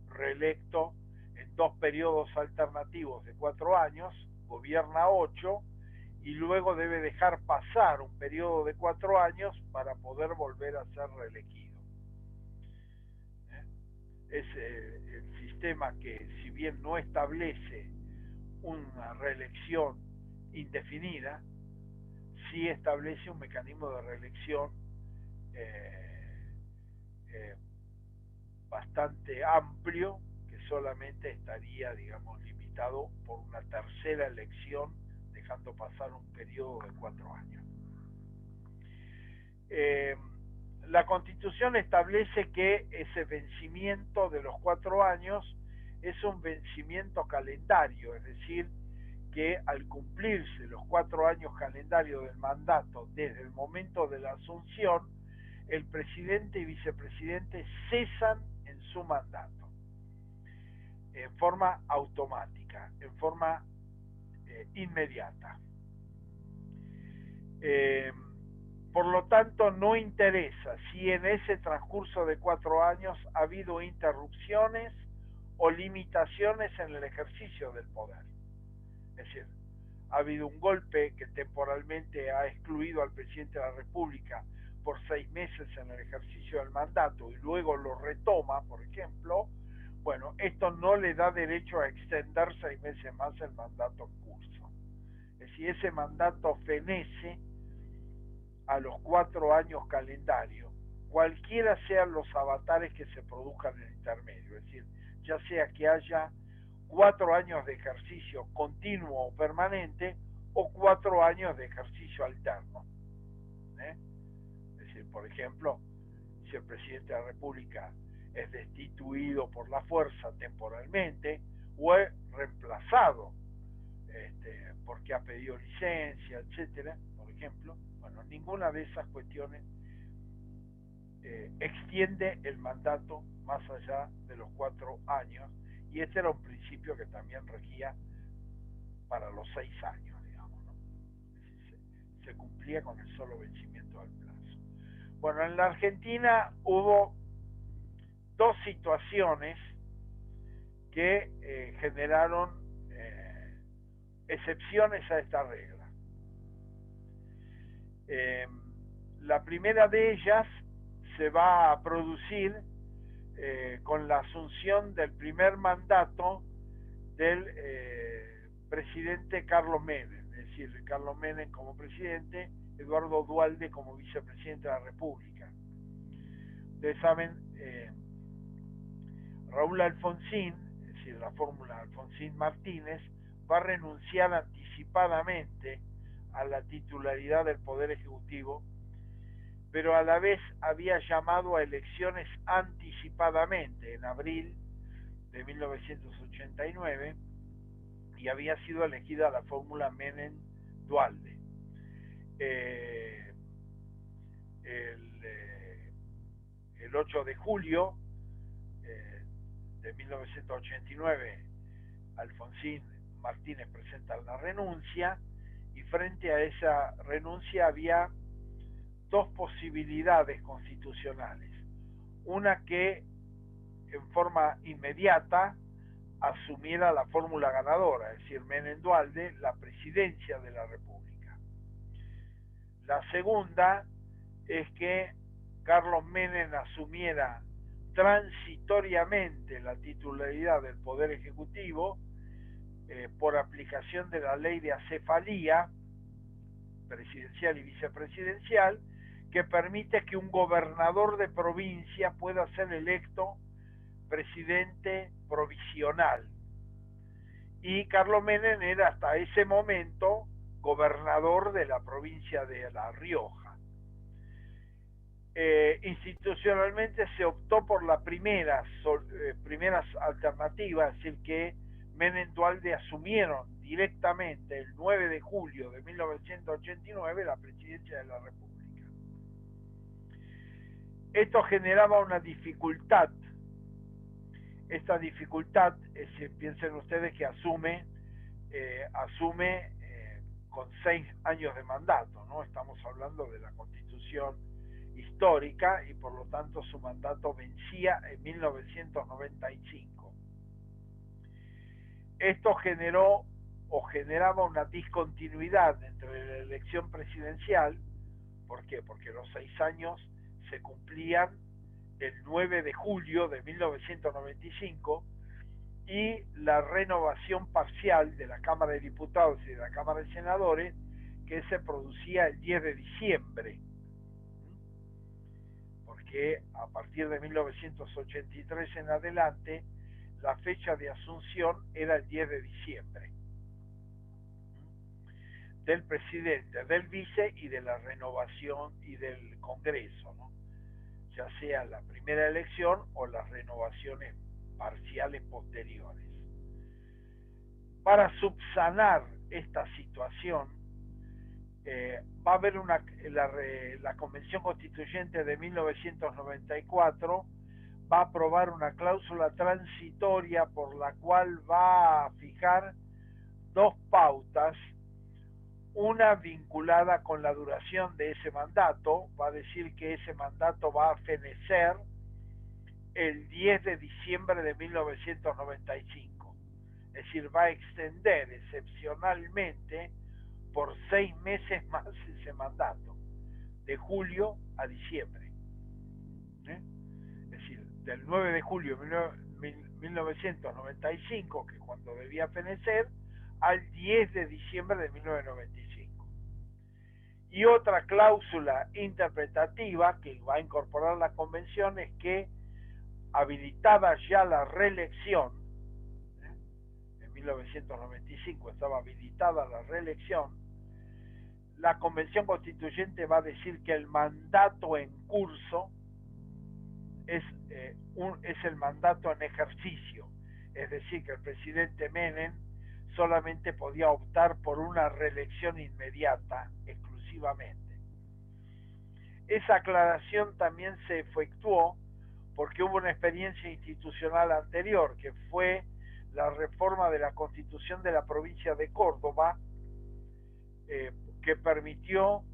Speaker 1: reelecto en 2 periodos alternativos de 4 años, gobierna 8, y luego debe dejar pasar un periodo de 4 años para poder volver a ser reelegido. Es el sistema que, si bien no establece una reelección indefinida, sí establece un mecanismo de reelección bastante amplio, que solamente estaría, digamos, limitado por una tercera elección, dejando pasar un periodo de 4 años. La Constitución establece que ese vencimiento de los 4 años es un vencimiento calendario, es decir, que al cumplirse los 4 años calendario del mandato desde el momento de la asunción, el presidente y vicepresidente cesan en su mandato en forma automática, en forma inmediata. Por lo tanto, no interesa si en ese transcurso de 4 años ha habido interrupciones o limitaciones en el ejercicio del poder. Es decir, ha habido un golpe que temporalmente ha excluido al presidente de la República por 6 meses en el ejercicio del mandato y luego lo retoma, por ejemplo. Bueno, esto no le da derecho a extender 6 meses más el mandato en curso. Es decir, ese mandato fenece a los 4 años calendario, cualquiera sean los avatares que se produzcan en el intermedio. Es decir, ya sea que haya 4 años de ejercicio continuo o permanente o 4 años de ejercicio alterno. Es decir, por ejemplo, si el presidente de la República es destituido por la fuerza temporalmente o es reemplazado porque ha pedido licencia, etcétera, por ejemplo, bueno, ninguna de esas cuestiones extiende el mandato más allá de los 4 años, y este era un principio que también regía para los 6 años, digamos, ¿no? Se cumplía con el solo vencimiento del plazo. Bueno, en la Argentina hubo 2 situaciones que generaron excepciones a esta regla. La primera de ellas se va a producir con la asunción del primer mandato del presidente Carlos Menem, es decir, Carlos Menem como presidente, Eduardo Duhalde como vicepresidente de la República. Ustedes saben, Raúl Alfonsín, es decir, la fórmula Alfonsín-Martínez, va a renunciar anticipadamente a la titularidad del Poder Ejecutivo, pero a la vez había llamado a elecciones anticipadamente en abril de 1989 y había sido elegida la fórmula Menem-Duhalde. El 8 de julio de 1989, Alfonsín Martínez presenta la renuncia, y frente a esa renuncia había 2 posibilidades constitucionales. Una que en forma inmediata asumiera la fórmula ganadora, es decir, Menem-Duhalde, la presidencia de la República. La segunda es que Carlos Menem asumiera transitoriamente la titularidad del Poder Ejecutivo por aplicación de la ley de acefalía presidencial y vicepresidencial, que permite que un gobernador de provincia pueda ser electo presidente provisional. Y Carlos Menem era hasta ese momento gobernador de la provincia de La Rioja. Institucionalmente se optó por la primeras alternativas, es decir, que Menem Duhalde asumieron directamente el 9 de julio de 1989 la presidencia de la República. Esto generaba una dificultad. Esta dificultad, piensen ustedes que asume con 6 años de mandato, ¿no? Estamos hablando de la Constitución histórica y por lo tanto su mandato vencía en 1995. Esto generaba una discontinuidad entre la elección presidencial. ¿Por qué? Porque los 6 años se cumplían el 9 de julio de 1995 y la renovación parcial de la Cámara de Diputados y de la Cámara de Senadores, que se producía el 10 de diciembre, porque a partir de 1983 en adelante la fecha de asunción era el 10 de diciembre del presidente, del vice y de la renovación y del Congreso, ¿no? Ya sea la primera elección o las renovaciones parciales posteriores. Para subsanar esta situación, va a haber la Convención Constituyente de 1994 va a aprobar una cláusula transitoria por la cual va a fijar 2 pautas, una vinculada con la duración de ese mandato, va a decir que ese mandato va a fenecer el 10 de diciembre de 1995, es decir, va a extender excepcionalmente por 6 meses más ese mandato, de julio a diciembre. Es decir, del 9 de julio de 1995, que es cuando debía fenecer, al 10 de diciembre de 1995. Y otra cláusula interpretativa que va a incorporar la convención es que, habilitada ya la reelección, en 1995 estaba habilitada la reelección, la Convención Constituyente va a decir que el mandato en curso es el mandato en ejercicio, es decir, que el presidente Menem solamente podía optar por una reelección inmediata exclusivamente. Esa aclaración también se efectuó porque hubo una experiencia institucional anterior, que fue la reforma de la Constitución de la provincia de Córdoba, que permitió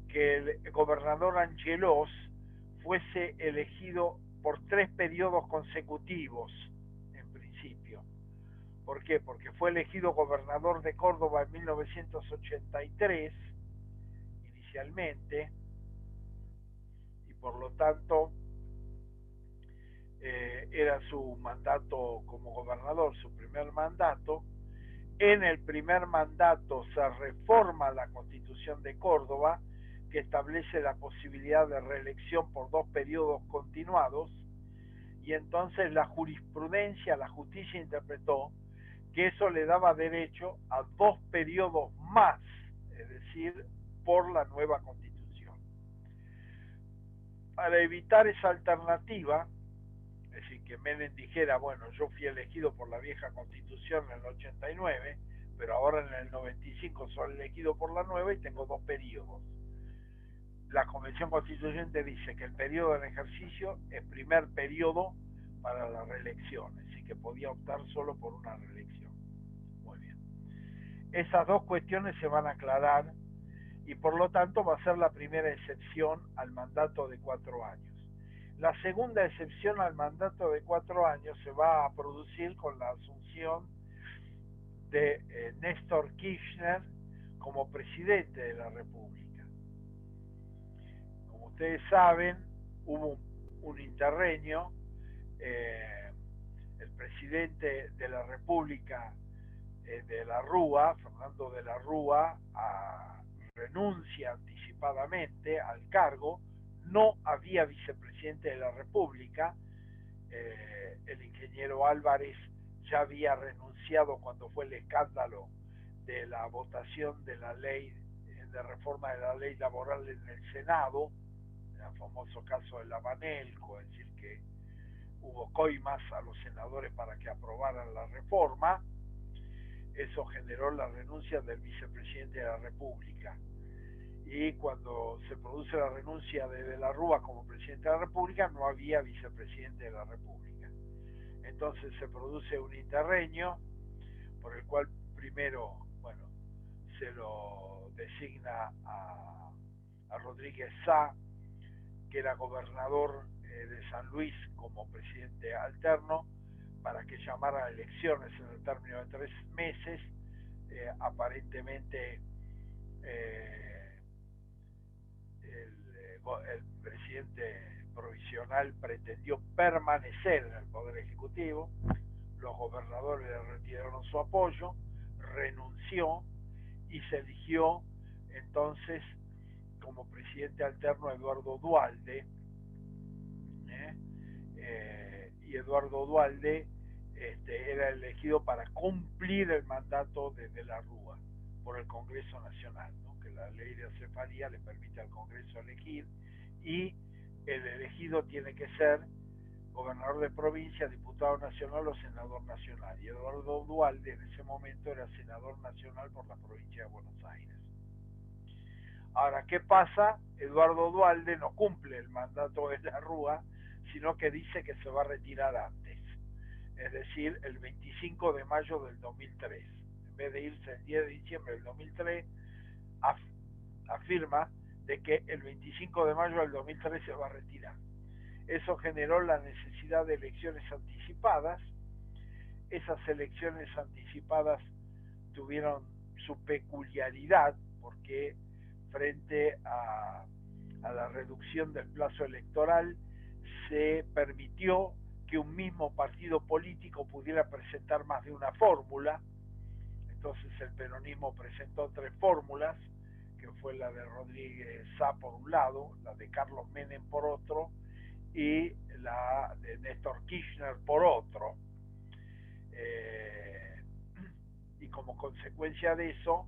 Speaker 1: que el gobernador Angelos fuese elegido por 3 periodos consecutivos, en principio. ¿Por qué? Porque fue elegido gobernador de Córdoba en 1983, inicialmente, y por lo tanto era su mandato como gobernador, su primer mandato. En el primer mandato se reforma la Constitución de Córdoba, que establece la posibilidad de reelección por 2 periodos continuados, y entonces la jurisprudencia, la justicia interpretó que eso le daba derecho a 2 periodos más, es decir, por la nueva Constitución. Para evitar esa alternativa, es decir, que Menem dijera, bueno, yo fui elegido por la vieja Constitución en el 89, pero ahora en el 95 soy elegido por la nueva y tengo 2 periodos. La Convención Constituyente dice que el periodo en ejercicio es primer periodo para la reelección, así que podía optar solo por una reelección. Muy bien. Esas 2 cuestiones se van a aclarar y por lo tanto va a ser la primera excepción al mandato de 4 años. La segunda excepción al mandato de 4 años se va a producir con la asunción de Néstor Kirchner como presidente de la República. Como ustedes saben, hubo un interreño, el presidente de la República de la Rúa, Fernando de la Rúa, renuncia anticipadamente al cargo. No había vicepresidente de la República, el ingeniero Álvarez ya había renunciado cuando fue el escándalo de la votación de la ley de reforma de la ley laboral en el Senado, el famoso caso de la Banelco, es decir, que hubo coimas a los senadores para que aprobaran la reforma. Eso generó la renuncia del vicepresidente de la República. Y cuando se produce la renuncia de la Rúa como presidente de la República, no había vicepresidente de la República. Entonces se produce un interreño por el cual primero, bueno, se lo designa a Rodríguez Sá, que era gobernador de San Luis, como presidente alterno, para que llamara a elecciones en el término de 3 meses. Aparentemente el presidente provisional pretendió permanecer en el Poder Ejecutivo, los gobernadores le retiraron su apoyo, renunció y se eligió entonces como presidente alterno Eduardo Duhalde, y Eduardo Duhalde era elegido para cumplir el mandato de la Rúa por el Congreso Nacional, ¿no? Que la ley de acefalía le permite al Congreso elegir, y el elegido tiene que ser gobernador de provincia, diputado nacional o senador nacional, y Eduardo Duhalde en ese momento era senador nacional por la provincia de Buenos Aires. Ahora, ¿qué pasa? Eduardo Duhalde no cumple el mandato de la Rúa, sino que dice que se va a retirar antes, es decir, el 25 de mayo del 2003. En vez de irse el 10 de diciembre del 2003, afirma de que el 25 de mayo del 2003 se va a retirar. Eso generó la necesidad de elecciones anticipadas. Esas elecciones anticipadas tuvieron su peculiaridad porque frente a la reducción del plazo electoral se permitió que un mismo partido político pudiera presentar más de una fórmula. Entonces el peronismo presentó 3 fórmulas, que fue la de Rodríguez Sá por un lado, la de Carlos Menem por otro, y la de Néstor Kirchner por otro. Y como consecuencia de eso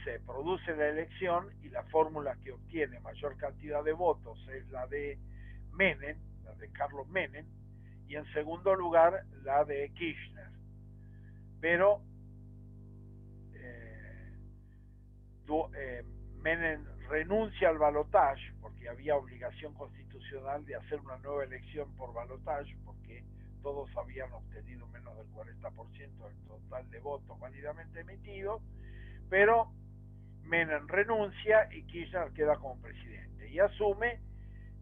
Speaker 1: se produce la elección, y la fórmula que obtiene mayor cantidad de votos es la de Menem, la de Carlos Menem, y en segundo lugar la de Kirchner. Pero Menem renuncia al balotaje porque había obligación constitucional de hacer una nueva elección por balotaje, porque todos habían obtenido menos del 40% del total de votos válidamente emitidos, pero Menem renuncia y Kirchner queda como presidente y asume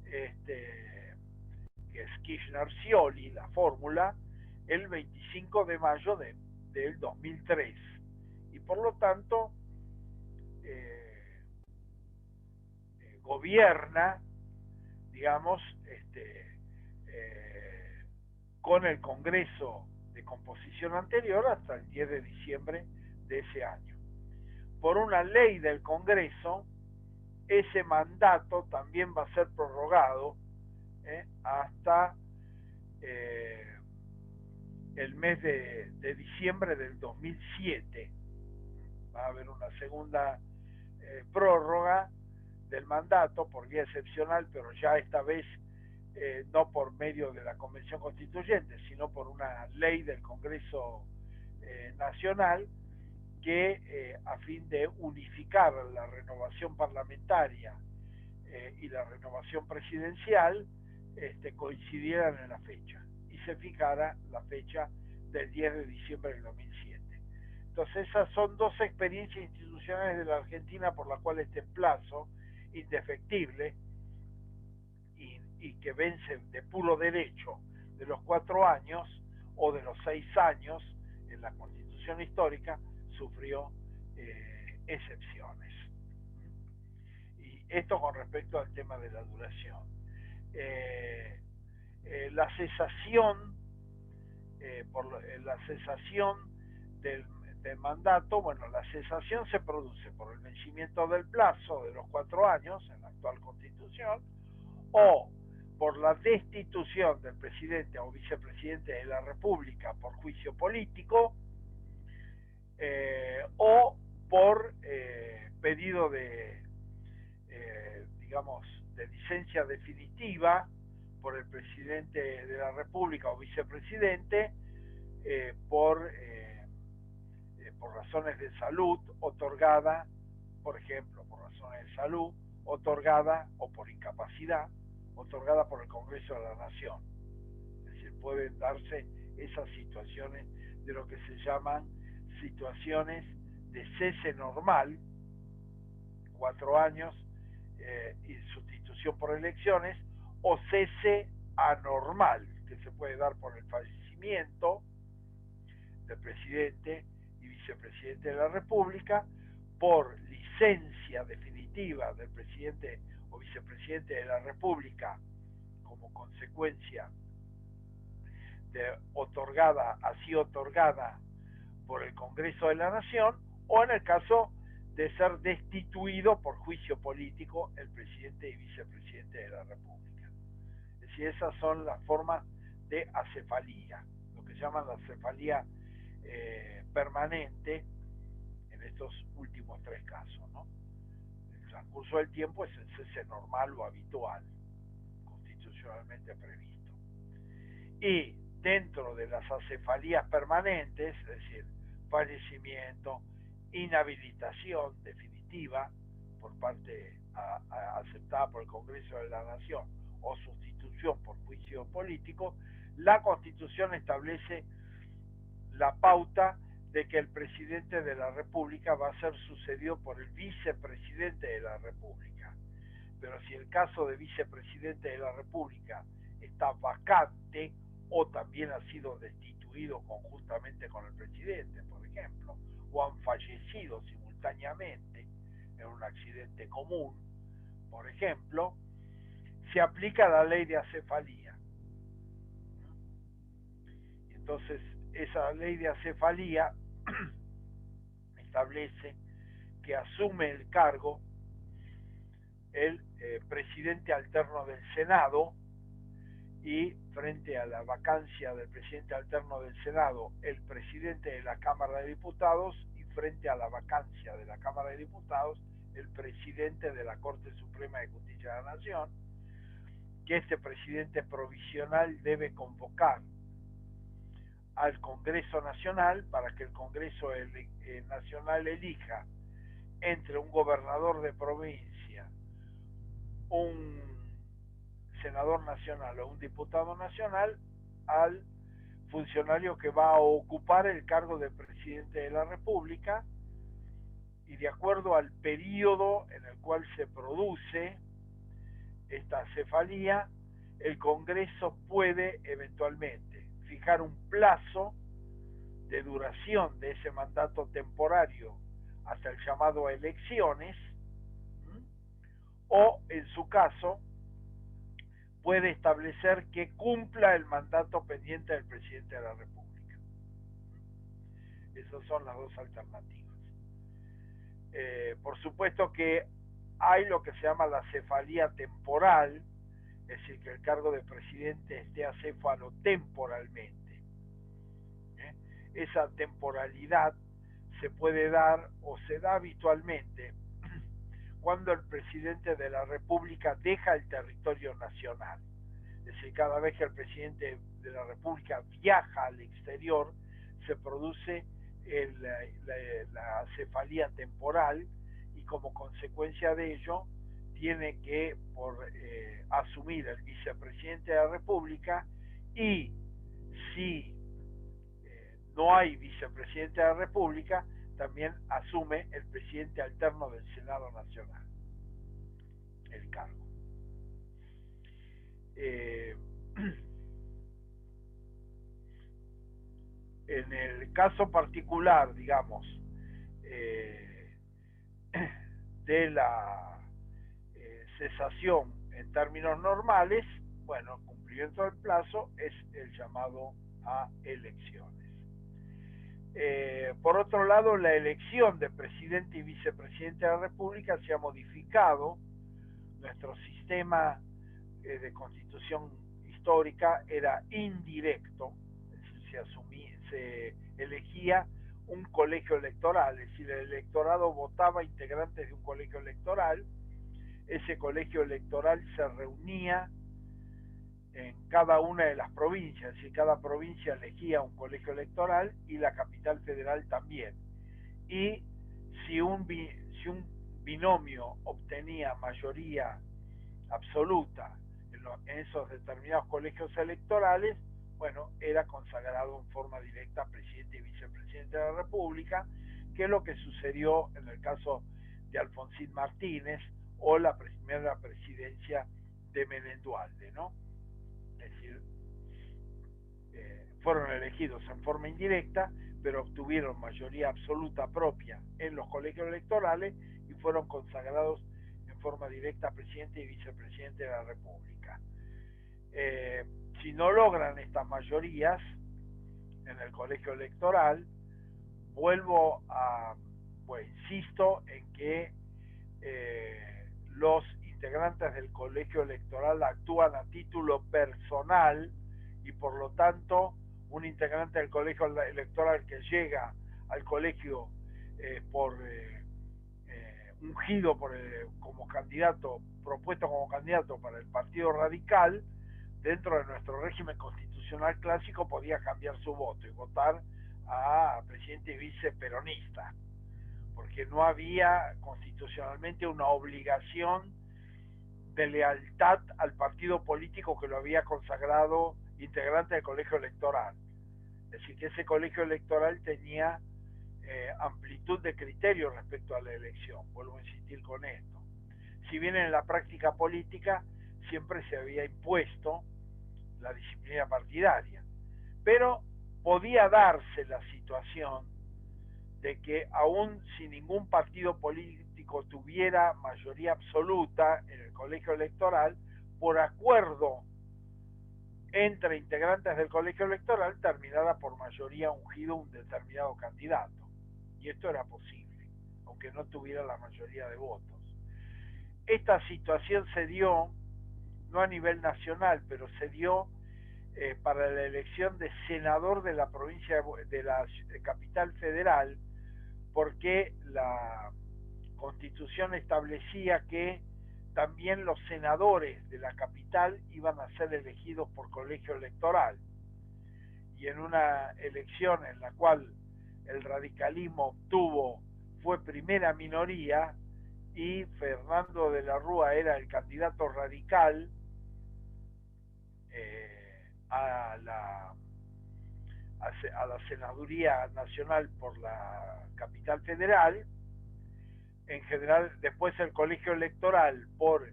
Speaker 1: que es Kirchner-Scioli, la fórmula, el 25 de mayo del 2003, y por lo tanto gobierna, digamos, con el Congreso de composición anterior hasta el 10 de diciembre de ese año. Por una ley del Congreso, ese mandato también va a ser prorrogado hasta el mes de diciembre del 2007. Va a haber una segunda prórroga del mandato por vía excepcional, pero ya esta vez no por medio de la Convención Constituyente, sino por una ley del Congreso Nacional, que a fin de unificar la renovación parlamentaria y la renovación presidencial coincidieran en la fecha, y se fijara la fecha del 10 de diciembre del 2007. Entonces esas son 2 experiencias institucionales de la Argentina por la cual este plazo indefectible y que vence de puro derecho de los 4 años o de los 6 años en la Constitución histórica sufrió excepciones. Y esto con respecto al tema de la duración. La cesación del mandato, bueno, la cesación se produce por el vencimiento del plazo de los 4 años en la actual Constitución, o por la destitución del presidente o vicepresidente de la República por juicio político, o por pedido de, digamos, de licencia definitiva por el presidente de la República o vicepresidente por razones de salud otorgada, por ejemplo, por razones de salud otorgada o por incapacidad otorgada por el Congreso de la Nación. Es decir, pueden darse esas situaciones de lo que se llaman situaciones de cese normal, 4 años y sustitución por elecciones, o cese anormal, que se puede dar por el fallecimiento del presidente y vicepresidente de la República, por licencia definitiva del presidente o vicepresidente de la República como consecuencia de así otorgada por el Congreso de la Nación, o en el caso de ser destituido por juicio político el presidente y vicepresidente de la República. Es decir, esas son las formas de acefalía, lo que llaman la acefalía permanente en estos últimos 3 casos, ¿no? El transcurso del tiempo es el cese normal o habitual, constitucionalmente previsto. Y dentro de las acefalías permanentes, es decir, fallecimiento, inhabilitación definitiva por parte aceptada por el Congreso de la Nación o sustitución por juicio político, la Constitución establece la pauta de que el presidente de la República va a ser sucedido por el vicepresidente de la República. Pero si el caso de vicepresidente de la República está vacante o también ha sido destituido conjuntamente con el presidente, por ejemplo, o han fallecido simultáneamente en un accidente común, por ejemplo, se aplica la ley de acefalía. Entonces, esa ley de acefalía establece que asume el cargo el presidente alterno del Senado, y frente a la vacancia del presidente alterno del Senado, el presidente de la Cámara de Diputados, y frente a la vacancia de la Cámara de Diputados, el presidente de la Corte Suprema de Justicia de la Nación, que este presidente provisional debe convocar al Congreso Nacional para que el Congreso Nacional elija entre un gobernador de provincia, un senador nacional o un diputado nacional, al funcionario que va a ocupar el cargo de presidente de la República, y de acuerdo al periodo en el cual se produce esta acefalía, el Congreso puede eventualmente fijar un plazo de duración de ese mandato temporario hasta el llamado a elecciones, o en su caso puede establecer que cumpla el mandato pendiente del presidente de la República. Esas son las dos alternativas. Por supuesto que hay lo que se llama la cefalía temporal, es decir, que el cargo de presidente esté acéfalo temporalmente. Esa temporalidad se puede dar o se da habitualmente cuando el presidente de la República deja el territorio nacional. Es decir, cada vez que el presidente de la República viaja al exterior, se produce la cefalía temporal, y como consecuencia de ello tiene que asumir el vicepresidente de la República, y si no hay vicepresidente de la República, también asume el presidente alterno del Senado Nacional el cargo. En el caso particular, digamos, de la cesación en términos normales, bueno, cumplimiento del plazo es el llamado a elecciones. Por otro lado, la elección de presidente y vicepresidente de la República se ha modificado. Nuestro sistema de constitución histórica era indirecto, es decir, se elegía un colegio electoral, es decir, el electorado votaba integrantes de un colegio electoral, ese colegio electoral se reunía en cada una de las provincias, es decir, cada provincia elegía un colegio electoral y la capital federal también. Y si un binomio obtenía mayoría absoluta en esos determinados colegios electorales, bueno, era consagrado en forma directa presidente y vicepresidente de la República, que es lo que sucedió en el caso de Alfonsín Martínez o la primera presidencia de Menem Duhalde, ¿no? Es decir, fueron elegidos en forma indirecta, pero obtuvieron mayoría absoluta propia en los colegios electorales y fueron consagrados en forma directa presidente y vicepresidente de la República. Si no logran estas mayorías en el colegio electoral, insisto en que los integrantes del colegio electoral actúan a título personal y por lo tanto un integrante del colegio electoral que llega al colegio ungido como candidato, propuesto como candidato para el Partido Radical, dentro de nuestro régimen constitucional clásico podía cambiar su voto y votar a presidente y vice peronista, porque no había constitucionalmente una obligación de lealtad al partido político que lo había consagrado integrante del colegio electoral. Es decir, que ese colegio electoral tenía amplitud de criterios respecto a la elección. Vuelvo a insistir con esto. Si bien en la práctica política siempre se había impuesto la disciplina partidaria, pero podía darse la situación de que aún si ningún partido político tuviera mayoría absoluta en el colegio electoral, por acuerdo entre integrantes del colegio electoral terminara por mayoría ungido un determinado candidato. Y esto era posible, aunque no tuviera la mayoría de votos. Esta situación se dio, no a nivel nacional, pero se dio para la elección de senador de la provincia de la capital federal, porque la Constitución establecía que también los senadores de la capital iban a ser elegidos por colegio electoral. Y en una elección en la cual el radicalismo fue primera minoría y Fernando de la Rúa era el candidato radical a la senaduría nacional por la capital federal. En general, después el colegio electoral, por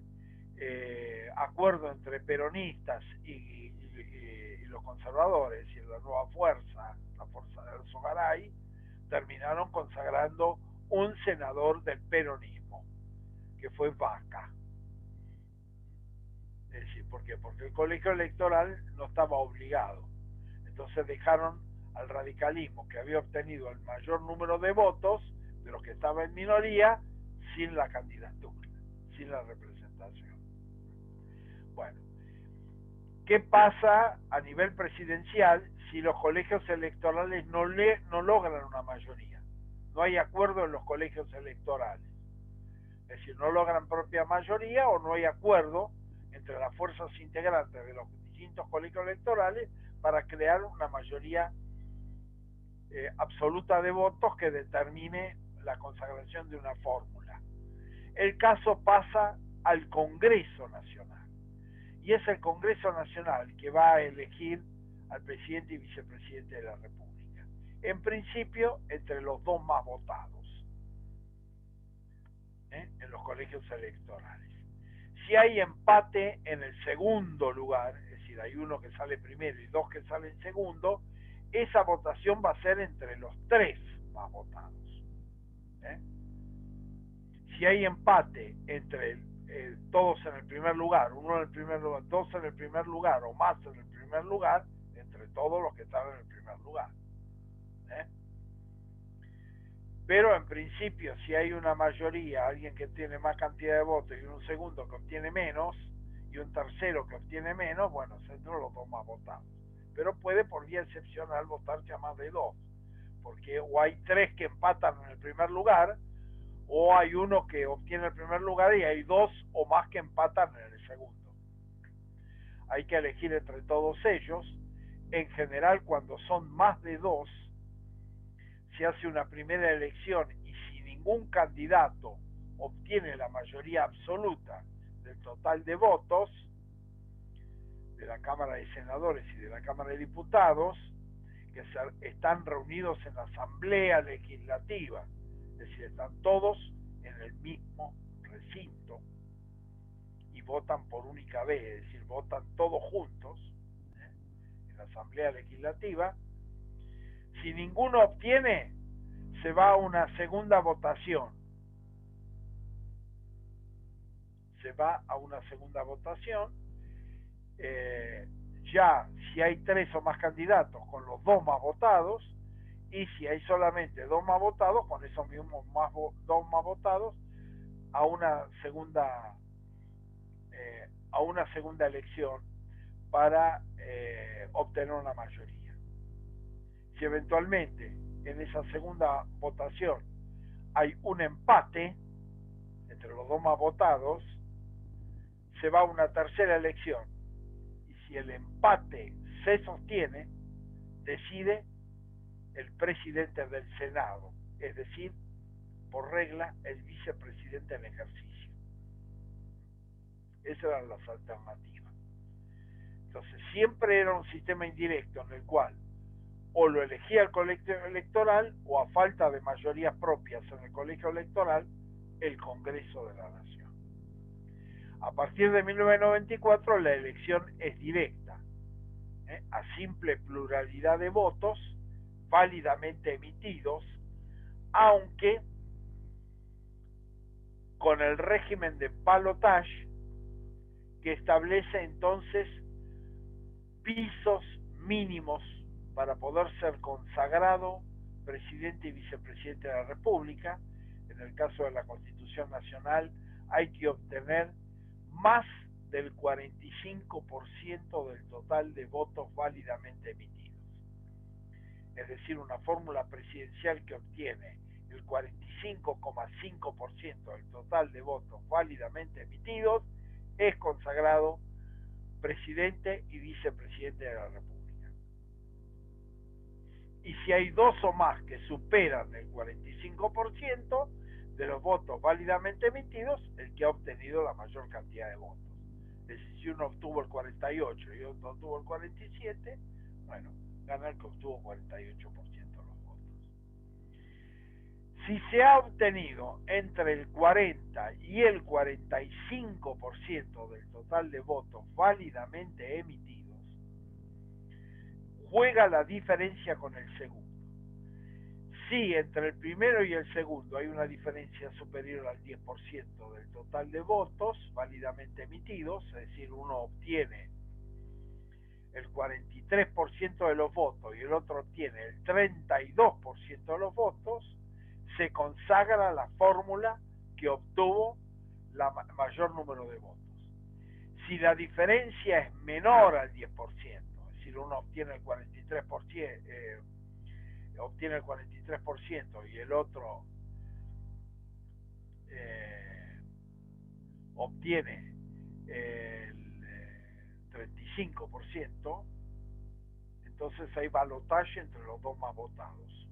Speaker 1: acuerdo entre peronistas y los conservadores y la nueva fuerza, la fuerza de Alzogaray, terminaron consagrando un senador del peronismo, que fue Vaca. Es decir, ¿por qué? Porque el colegio electoral no estaba obligado. Entonces dejaron al radicalismo, que había obtenido el mayor número de votos, pero que estaba en minoría, sin la candidatura, sin la representación. Bueno, ¿qué pasa a nivel presidencial si los colegios electorales no logran una mayoría? No hay acuerdo en los colegios electorales. Es decir, no logran propia mayoría o no hay acuerdo entre las fuerzas integrantes de los distintos colegios electorales para crear una mayoría absoluta de votos que determine la consagración de una fórmula. El caso pasa al Congreso Nacional y es el Congreso Nacional que va a elegir al presidente y vicepresidente de la República, en principio entre los dos más votados en los colegios electorales. Si hay empate en el segundo lugar, es decir, hay uno que sale primero y dos que salen segundo, esa votación va a ser entre los tres más votados. Si hay empate entre todos en el primer lugar, uno en el primer lugar, dos en el primer lugar o más en el primer lugar, entre todos los que están en el primer lugar. Pero en principio, si hay una mayoría, alguien que tiene más cantidad de votos y un segundo que obtiene menos y un tercero que obtiene menos, bueno, se entre los dos más votados. Pero puede por vía excepcional votarse a más de dos. porque o hay 3 que empatan en el primer lugar, o hay uno que obtiene el primer lugar y hay 2 o más que empatan en el segundo. Hay que elegir entre todos ellos. En general, cuando son más de 2, se hace una primera elección, y si ningún candidato obtiene la mayoría absoluta del total de votos de la Cámara de Senadores y de la Cámara de Diputados, que están reunidos en la Asamblea Legislativa, es decir, están todos en el mismo recinto y votan por única vez, es decir, votan todos juntos en la Asamblea Legislativa. Si ninguno obtiene, se va a una segunda votación. Ya si hay 3 o más candidatos, con los 2 más votados, y si hay solamente 2 más votados, con esos mismos 2 más votados, a una segunda elección para obtener una mayoría. Si eventualmente en esa segunda votación hay un empate entre los 2 más votados, se va a una tercera elección, y si el empate se sostiene, decide el presidente del Senado, es decir, por regla, el vicepresidente en ejercicio. Esas eran las alternativas. Entonces, siempre era un sistema indirecto en el cual o lo elegía el colegio electoral, o a falta de mayorías propias en el colegio electoral, el Congreso de la Nación. A partir de 1994 la elección es directa, a simple pluralidad de votos válidamente emitidos, aunque con el régimen de balotage, que establece entonces pisos mínimos para poder ser consagrado presidente y vicepresidente de la República. En el caso de la Constitución Nacional, hay que obtener más del 45% del total de votos válidamente emitidos. Es decir, una fórmula presidencial que obtiene el 45,5% del total de votos válidamente emitidos es consagrado presidente y vicepresidente de la República. Y si hay 2 o más que superan el 45% de los votos válidamente emitidos, el que ha obtenido la mayor cantidad de votos. Es decir, si uno obtuvo el 48 y otro obtuvo el 47, bueno, gana el que obtuvo 48% de los votos. Si se ha obtenido entre el 40 y el 45% del total de votos válidamente emitidos, juega la diferencia con el segundo. Si entre el primero y el segundo hay una diferencia superior al 10% del total de votos válidamente emitidos, es decir, uno obtiene el 43% de los votos y el otro obtiene el 32% de los votos, se consagra la fórmula que obtuvo el mayor número de votos. Si la diferencia es menor al 10%, es decir, uno obtiene el 43% y el otro obtiene el 35%, entonces hay balotaje entre los 2 más votados.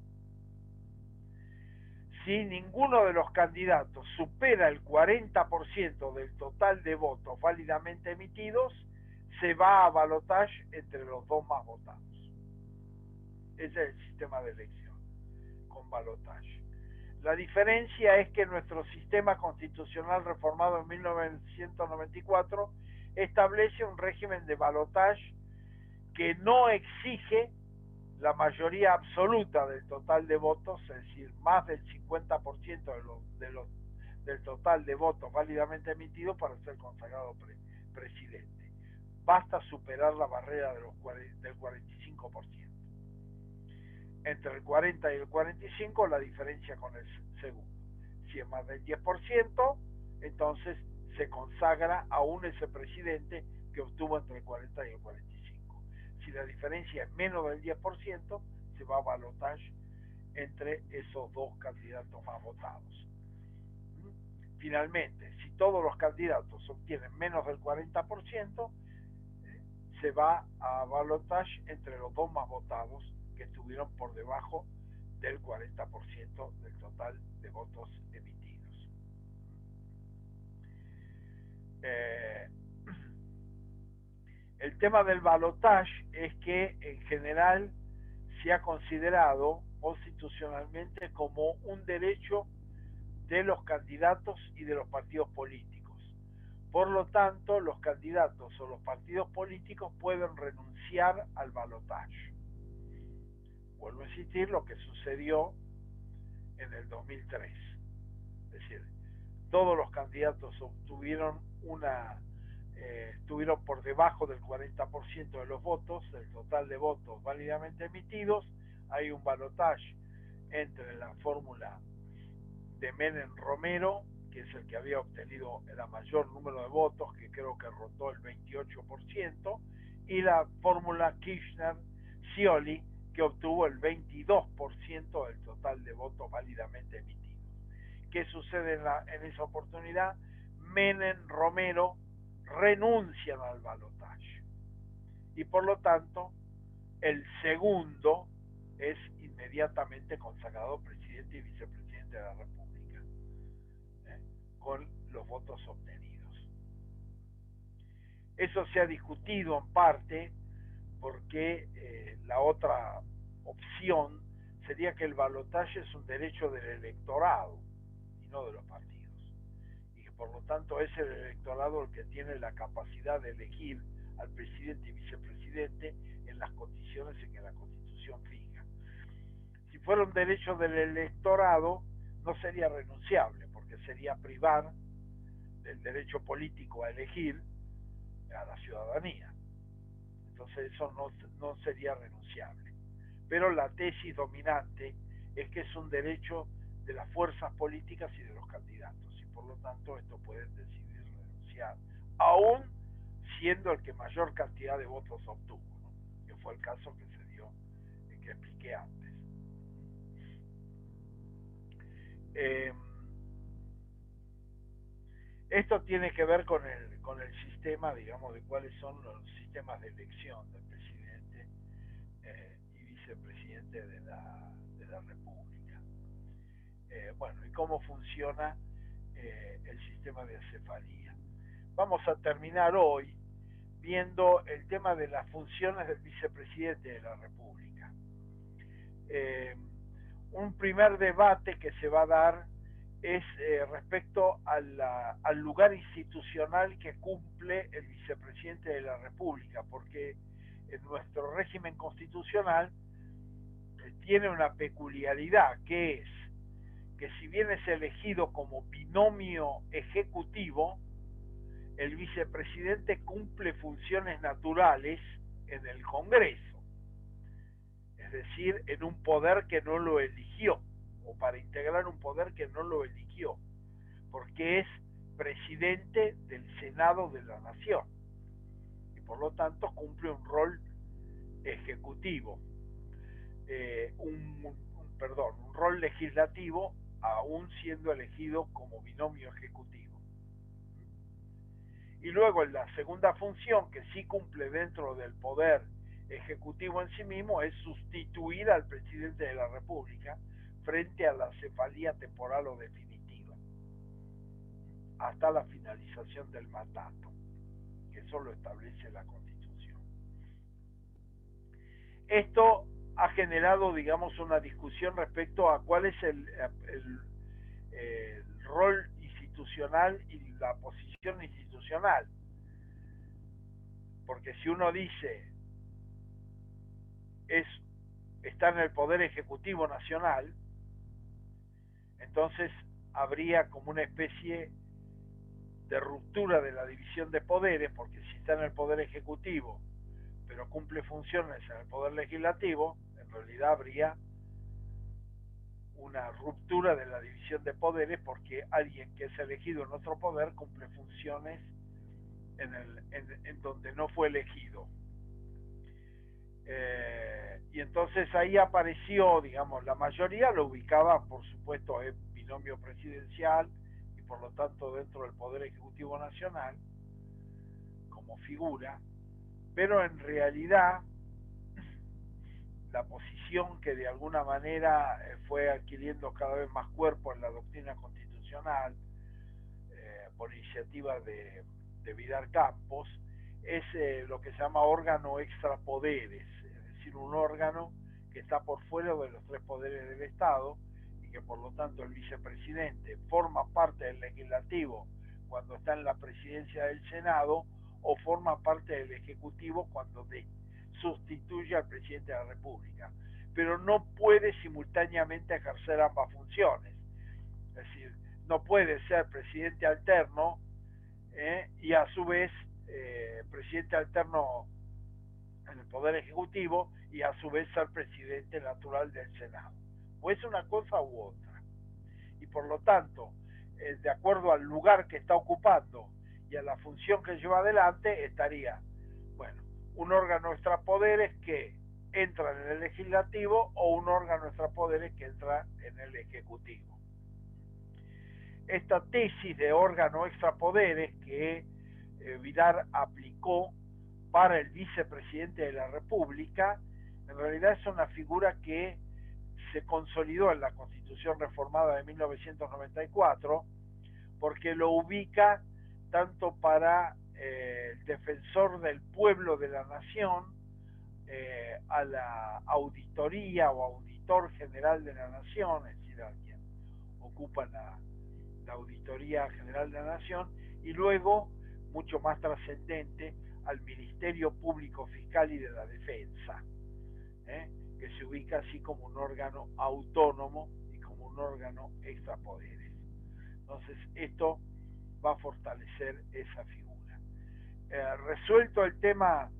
Speaker 1: Si ninguno de los candidatos supera el 40% del total de votos válidamente emitidos, se va a balotaje entre los 2 más votados. Ese es el sistema de elección, con balotaje. La diferencia es que nuestro sistema constitucional reformado en 1994 establece un régimen de balotaje que no exige la mayoría absoluta del total de votos, es decir, más del 50% del total de votos válidamente emitidos para ser consagrado presidente. Basta superar la barrera del 45%. Entre el 40 y el 45 la diferencia con el segundo. Si es más del 10%, entonces se consagra aún ese presidente que obtuvo entre el 40 y el 45. Si la diferencia es menos del 10%, se va a balotaje entre esos dos candidatos más votados. Finalmente, si todos los candidatos obtienen menos del 40%, se va a balotaje entre los dos más votados que estuvieron por debajo del 40% del total de votos emitidos. El tema del balotaje es que en general se ha considerado constitucionalmente como un derecho de los candidatos y de los partidos políticos. Por lo tanto, los candidatos o los partidos políticos pueden renunciar al balotaje. Vuelvo a insistir lo que sucedió en el 2003. Es decir, todos los candidatos obtuvieron estuvieron por debajo del 40% de los votos, del total de votos válidamente emitidos. Hay un balotaje entre la fórmula de Menem-Romero, que es el que había obtenido el mayor número de votos, que creo que rotó el 28%, y la fórmula Kirchner-Scioli, que obtuvo el 22% del total de votos válidamente emitidos. ¿Qué sucede en esa oportunidad? Menem-Romero renuncian al balotaje y por lo tanto el segundo es inmediatamente consagrado presidente y vicepresidente de la República, con los votos obtenidos. Eso se ha discutido en parte porque la otra opción sería que el balotaje es un derecho del electorado y no de los partidos, y que por lo tanto es el electorado el que tiene la capacidad de elegir al presidente y vicepresidente en las condiciones en que la Constitución fija. Si fuera un derecho del electorado, no sería renunciable, porque sería privar del derecho político a elegir a la ciudadanía. Entonces eso no sería renunciable. Pero la tesis dominante es que es un derecho de las fuerzas políticas y de los candidatos, y por lo tanto esto pueden decidir renunciar, aún siendo el que mayor cantidad de votos obtuvo, ¿no? Que fue el caso que se dio, que expliqué antes. Esto tiene que ver con el sistema, digamos, de cuáles son los sistemas de elección del presidente y vicepresidente de la República. Bueno, y cómo funciona el sistema de acefalía. Vamos a terminar hoy viendo el tema de las funciones del vicepresidente de la República. Un primer debate que se va a dar es respecto al lugar institucional que cumple el vicepresidente de la República, porque en nuestro régimen constitucional tiene una peculiaridad, que es que si bien es elegido como binomio ejecutivo, el vicepresidente cumple funciones naturales en el Congreso, es decir, en un poder que no lo eligió, o para integrar un poder que no lo eligió, porque es presidente del Senado de la Nación y por lo tanto cumple un rol ejecutivo, un rol legislativo, aún siendo elegido como binomio ejecutivo. Y luego en la segunda función, que sí cumple dentro del poder ejecutivo en sí mismo, es sustituir al presidente de la República frente a la cefalía temporal o definitiva, hasta la finalización del mandato, que eso lo establece la Constitución. Esto ha generado, digamos, una discusión respecto a cuál es el rol institucional y la posición institucional. Porque si uno dice está en el Poder Ejecutivo Nacional, entonces habría como una especie de ruptura de la división de poderes, porque si está en el Poder Ejecutivo pero cumple funciones en el Poder Legislativo, en realidad habría una ruptura de la división de poderes, porque alguien que es elegido en otro poder cumple funciones en donde no fue elegido. Y Y entonces ahí apareció, digamos, la mayoría lo ubicaba, por supuesto, en binomio presidencial y por lo tanto dentro del Poder Ejecutivo Nacional como figura, pero en realidad la posición que de alguna manera fue adquiriendo cada vez más cuerpo en la doctrina constitucional por iniciativa de Vidal Campos es lo que se llama órgano extrapoderes, es decir, un órgano que está por fuera de los tres poderes del Estado y que por lo tanto el vicepresidente forma parte del legislativo cuando está en la presidencia del Senado o forma parte del Ejecutivo cuando sustituye al presidente de la República, pero no puede simultáneamente ejercer ambas funciones, es decir, no puede ser presidente alterno y a su vez presidente alterno en el Poder Ejecutivo y a su vez ser presidente natural del Senado. O es una cosa u otra. Y por lo tanto, de acuerdo al lugar que está ocupando y a la función que lleva adelante, estaría, bueno, un órgano extrapoderes que entra en el legislativo o un órgano extrapoderes que entra en el ejecutivo. Esta tesis de órgano extrapoderes que Vidal aplicó para el vicepresidente de la República, en realidad es una figura que se consolidó en la Constitución reformada de 1994, porque lo ubica tanto para el defensor del pueblo de la nación, a la auditoría o auditor general de la nación, es decir, a quien ocupa la Auditoría General de la Nación, y luego, mucho más trascendente, al Ministerio Público Fiscal y de la Defensa, que se ubica así como un órgano autónomo y como un órgano extrapoderes. Entonces, esto va a fortalecer esa figura. Resuelto el tema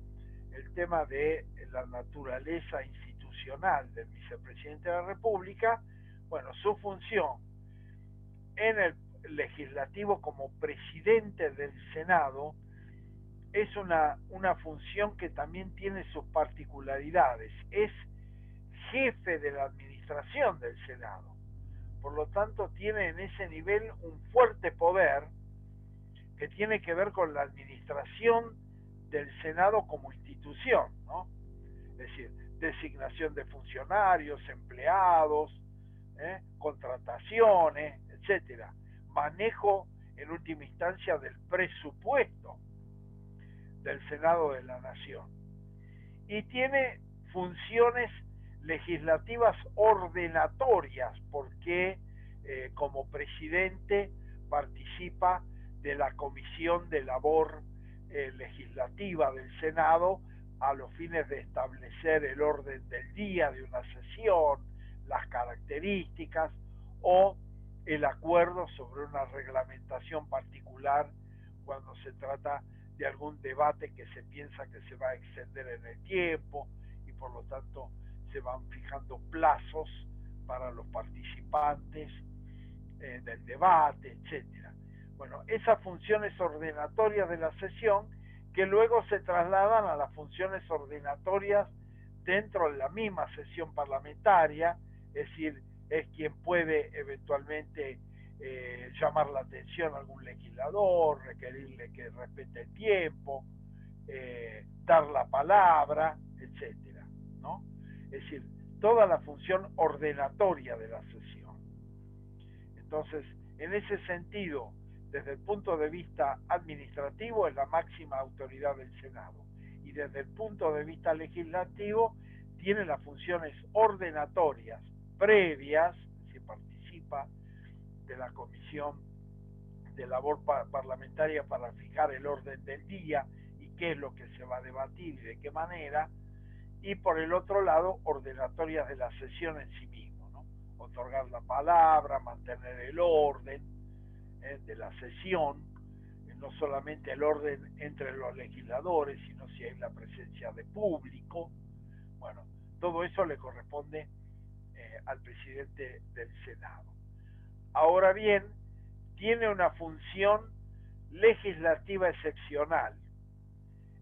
Speaker 1: de la naturaleza institucional del vicepresidente de la República, bueno, su función en el legislativo como presidente del Senado es una función que también tiene sus particularidades. Es jefe de la administración del Senado. Por lo tanto, tiene en ese nivel un fuerte poder que tiene que ver con la administración del Senado como institución, ¿no? Es decir, designación de funcionarios, empleados, contrataciones, etcétera, manejo en última instancia del presupuesto del Senado de la Nación, y tiene funciones legislativas ordenatorias porque como presidente participa de la comisión de labor legislativa del Senado a los fines de establecer el orden del día de una sesión, las características o el acuerdo sobre una reglamentación particular cuando se trata de algún debate que se piensa que se va a extender en el tiempo y por lo tanto se van fijando plazos para los participantes del debate, etcétera. Bueno, esas funciones ordenatorias de la sesión que luego se trasladan a las funciones ordenatorias dentro de la misma sesión parlamentaria, es decir, es quien puede eventualmente llamar la atención a algún legislador, requerirle que respete el tiempo, dar la palabra, etcétera, ¿no? Es decir, toda la función ordenatoria de la sesión. Entonces, en ese sentido, desde el punto de vista administrativo, es la máxima autoridad del Senado. Y desde el punto de vista legislativo, tiene las funciones ordenatorias previas, si participa de la comisión de labor parlamentaria para fijar el orden del día y qué es lo que se va a debatir y de qué manera, y por el otro lado, ordenatorias de la sesión en sí mismo, ¿no? Otorgar la palabra, mantener el orden de la sesión, no solamente el orden entre los legisladores, sino si hay la presencia de público. Bueno, todo eso le corresponde al presidente del Senado. Ahora bien, tiene una función legislativa excepcional.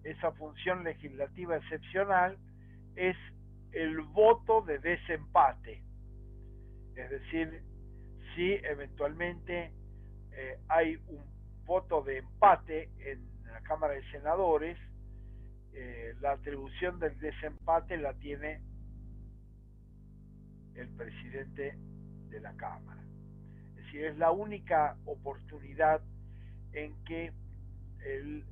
Speaker 1: Esa función legislativa excepcional es el voto de desempate. Es decir, si eventualmente hay un voto de empate en la Cámara de Senadores, la atribución del desempate la tiene el presidente de la Cámara. Es decir, es la única oportunidad en que el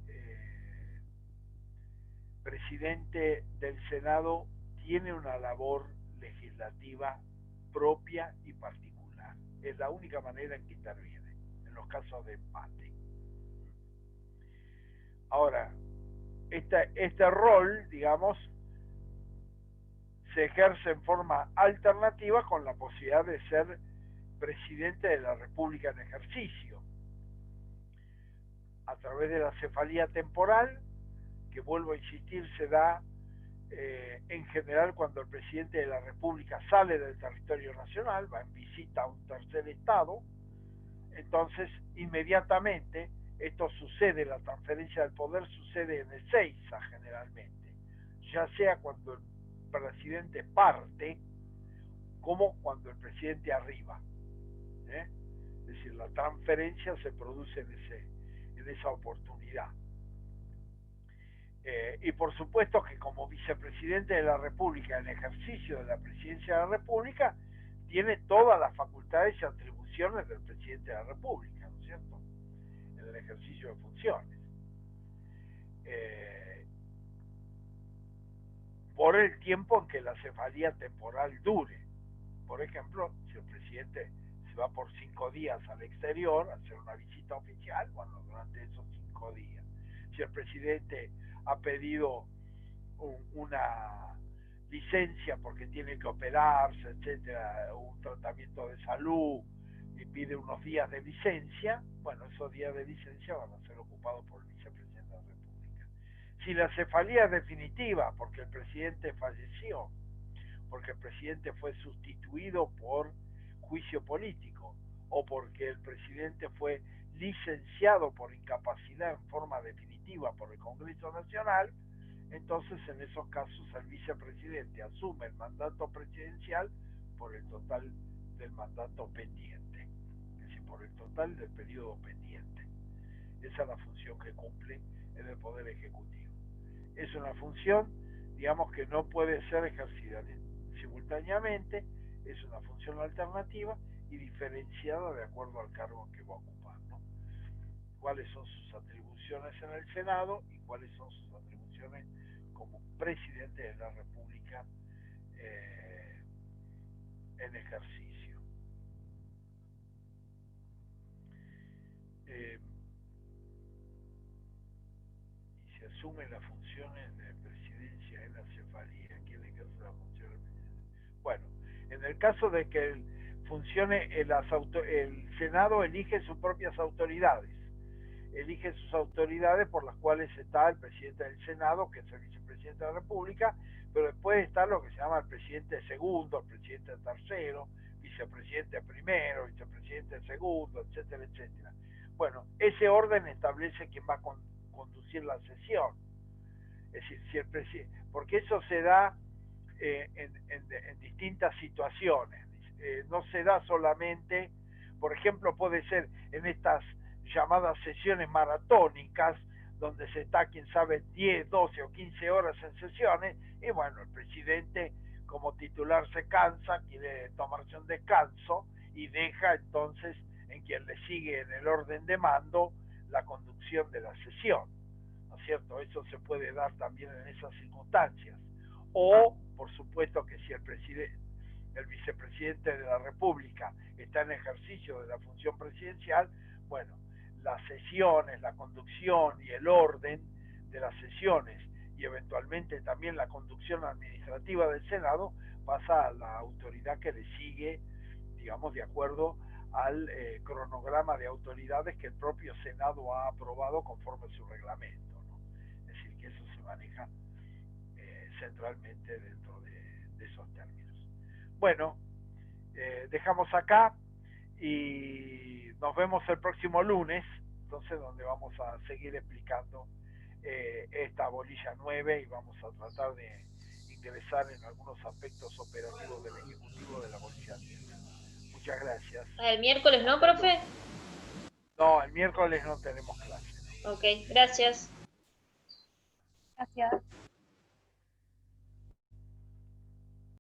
Speaker 1: presidente del Senado tiene una labor legislativa propia y particular. Es la única manera en que interviene en los casos de empate. Ahora, este rol, digamos, se ejerce en forma alternativa con la posibilidad de ser presidente de la República en ejercicio, a través de la cefalía temporal, que vuelvo a insistir, se da en general cuando el presidente de la República sale del territorio nacional, va en visita a un tercer estado. Entonces inmediatamente esto sucede, la transferencia del poder sucede en Ezeiza generalmente, ya sea cuando el presidente parte como cuando el presidente arriba, es decir, la transferencia se produce en esa oportunidad. Y por supuesto que como vicepresidente de la República en ejercicio de la presidencia de la República tiene todas las facultades y atribuciones del presidente de la República, ¿no es cierto?, en el ejercicio de funciones, por el tiempo en que la cefalía temporal dure. Por ejemplo, si el presidente se va por 5 días al exterior a hacer una visita oficial, bueno, durante esos 5 días. Si el presidente ha pedido una licencia porque tiene que operarse, etcétera, un tratamiento de salud, y pide unos días de licencia, bueno, esos días de licencia van a ser ocupados por el vicepresidente de la República. Si la cefalía es definitiva porque el presidente falleció, porque el presidente fue sustituido por juicio político, o porque el presidente fue licenciado por incapacidad en forma definitiva por el Congreso Nacional, entonces en esos casos el vicepresidente asume el mandato presidencial por el total del mandato pendiente, es decir, por el total del periodo pendiente. Esa es la función que cumple en el Poder Ejecutivo. Es una función, digamos, que no puede ser ejercida simultáneamente, es una función alternativa y diferenciada de acuerdo al cargo que va a ocupar, ¿no? Cuáles son sus atribuciones en el Senado y cuáles son sus atribuciones como presidente de la República en ejercicio. Y se asumen las funciones de presidencia en la cefalía. ¿Quién ejerce la función de presidencia? Bueno, en el caso de que funcione el Senado elige sus propias autoridades, elige sus autoridades por las cuales está el presidente del Senado, que es el vicepresidente de la República, pero después está lo que se llama el presidente segundo, el presidente tercero, vicepresidente primero, vicepresidente segundo, etcétera, etcétera. Bueno, ese orden establece quién va a conducir la sesión. Es decir, si el presidente, porque eso se da en distintas situaciones, no se da solamente, por ejemplo, puede ser en estas llamadas sesiones maratónicas, donde se está, quién sabe, 10, 12 o 15 horas en sesiones, y bueno, el presidente como titular se cansa, quiere tomarse un descanso, y deja entonces en quien le sigue en el orden de mando la conducción de la sesión, ¿no es cierto? Eso se puede dar también en esas circunstancias. O, por supuesto, que si el vicepresidente de la República está en ejercicio de la función presidencial, bueno, las sesiones, la conducción y el orden de las sesiones y eventualmente también la conducción administrativa del Senado pasa a la autoridad que le sigue, digamos, de acuerdo al cronograma de autoridades que el propio Senado ha aprobado conforme a su reglamento, ¿no? Es decir, que eso se maneja centralmente dentro de esos términos. Bueno, dejamos acá y nos vemos el próximo lunes, entonces, donde vamos a seguir explicando esta bolilla 9 y vamos a tratar de ingresar en algunos aspectos operativos del Ejecutivo de la Policía Argentina. Muchas gracias.
Speaker 2: ¿El miércoles no, profe?
Speaker 1: No, el miércoles no tenemos clase.
Speaker 2: Ok, gracias.
Speaker 3: Gracias.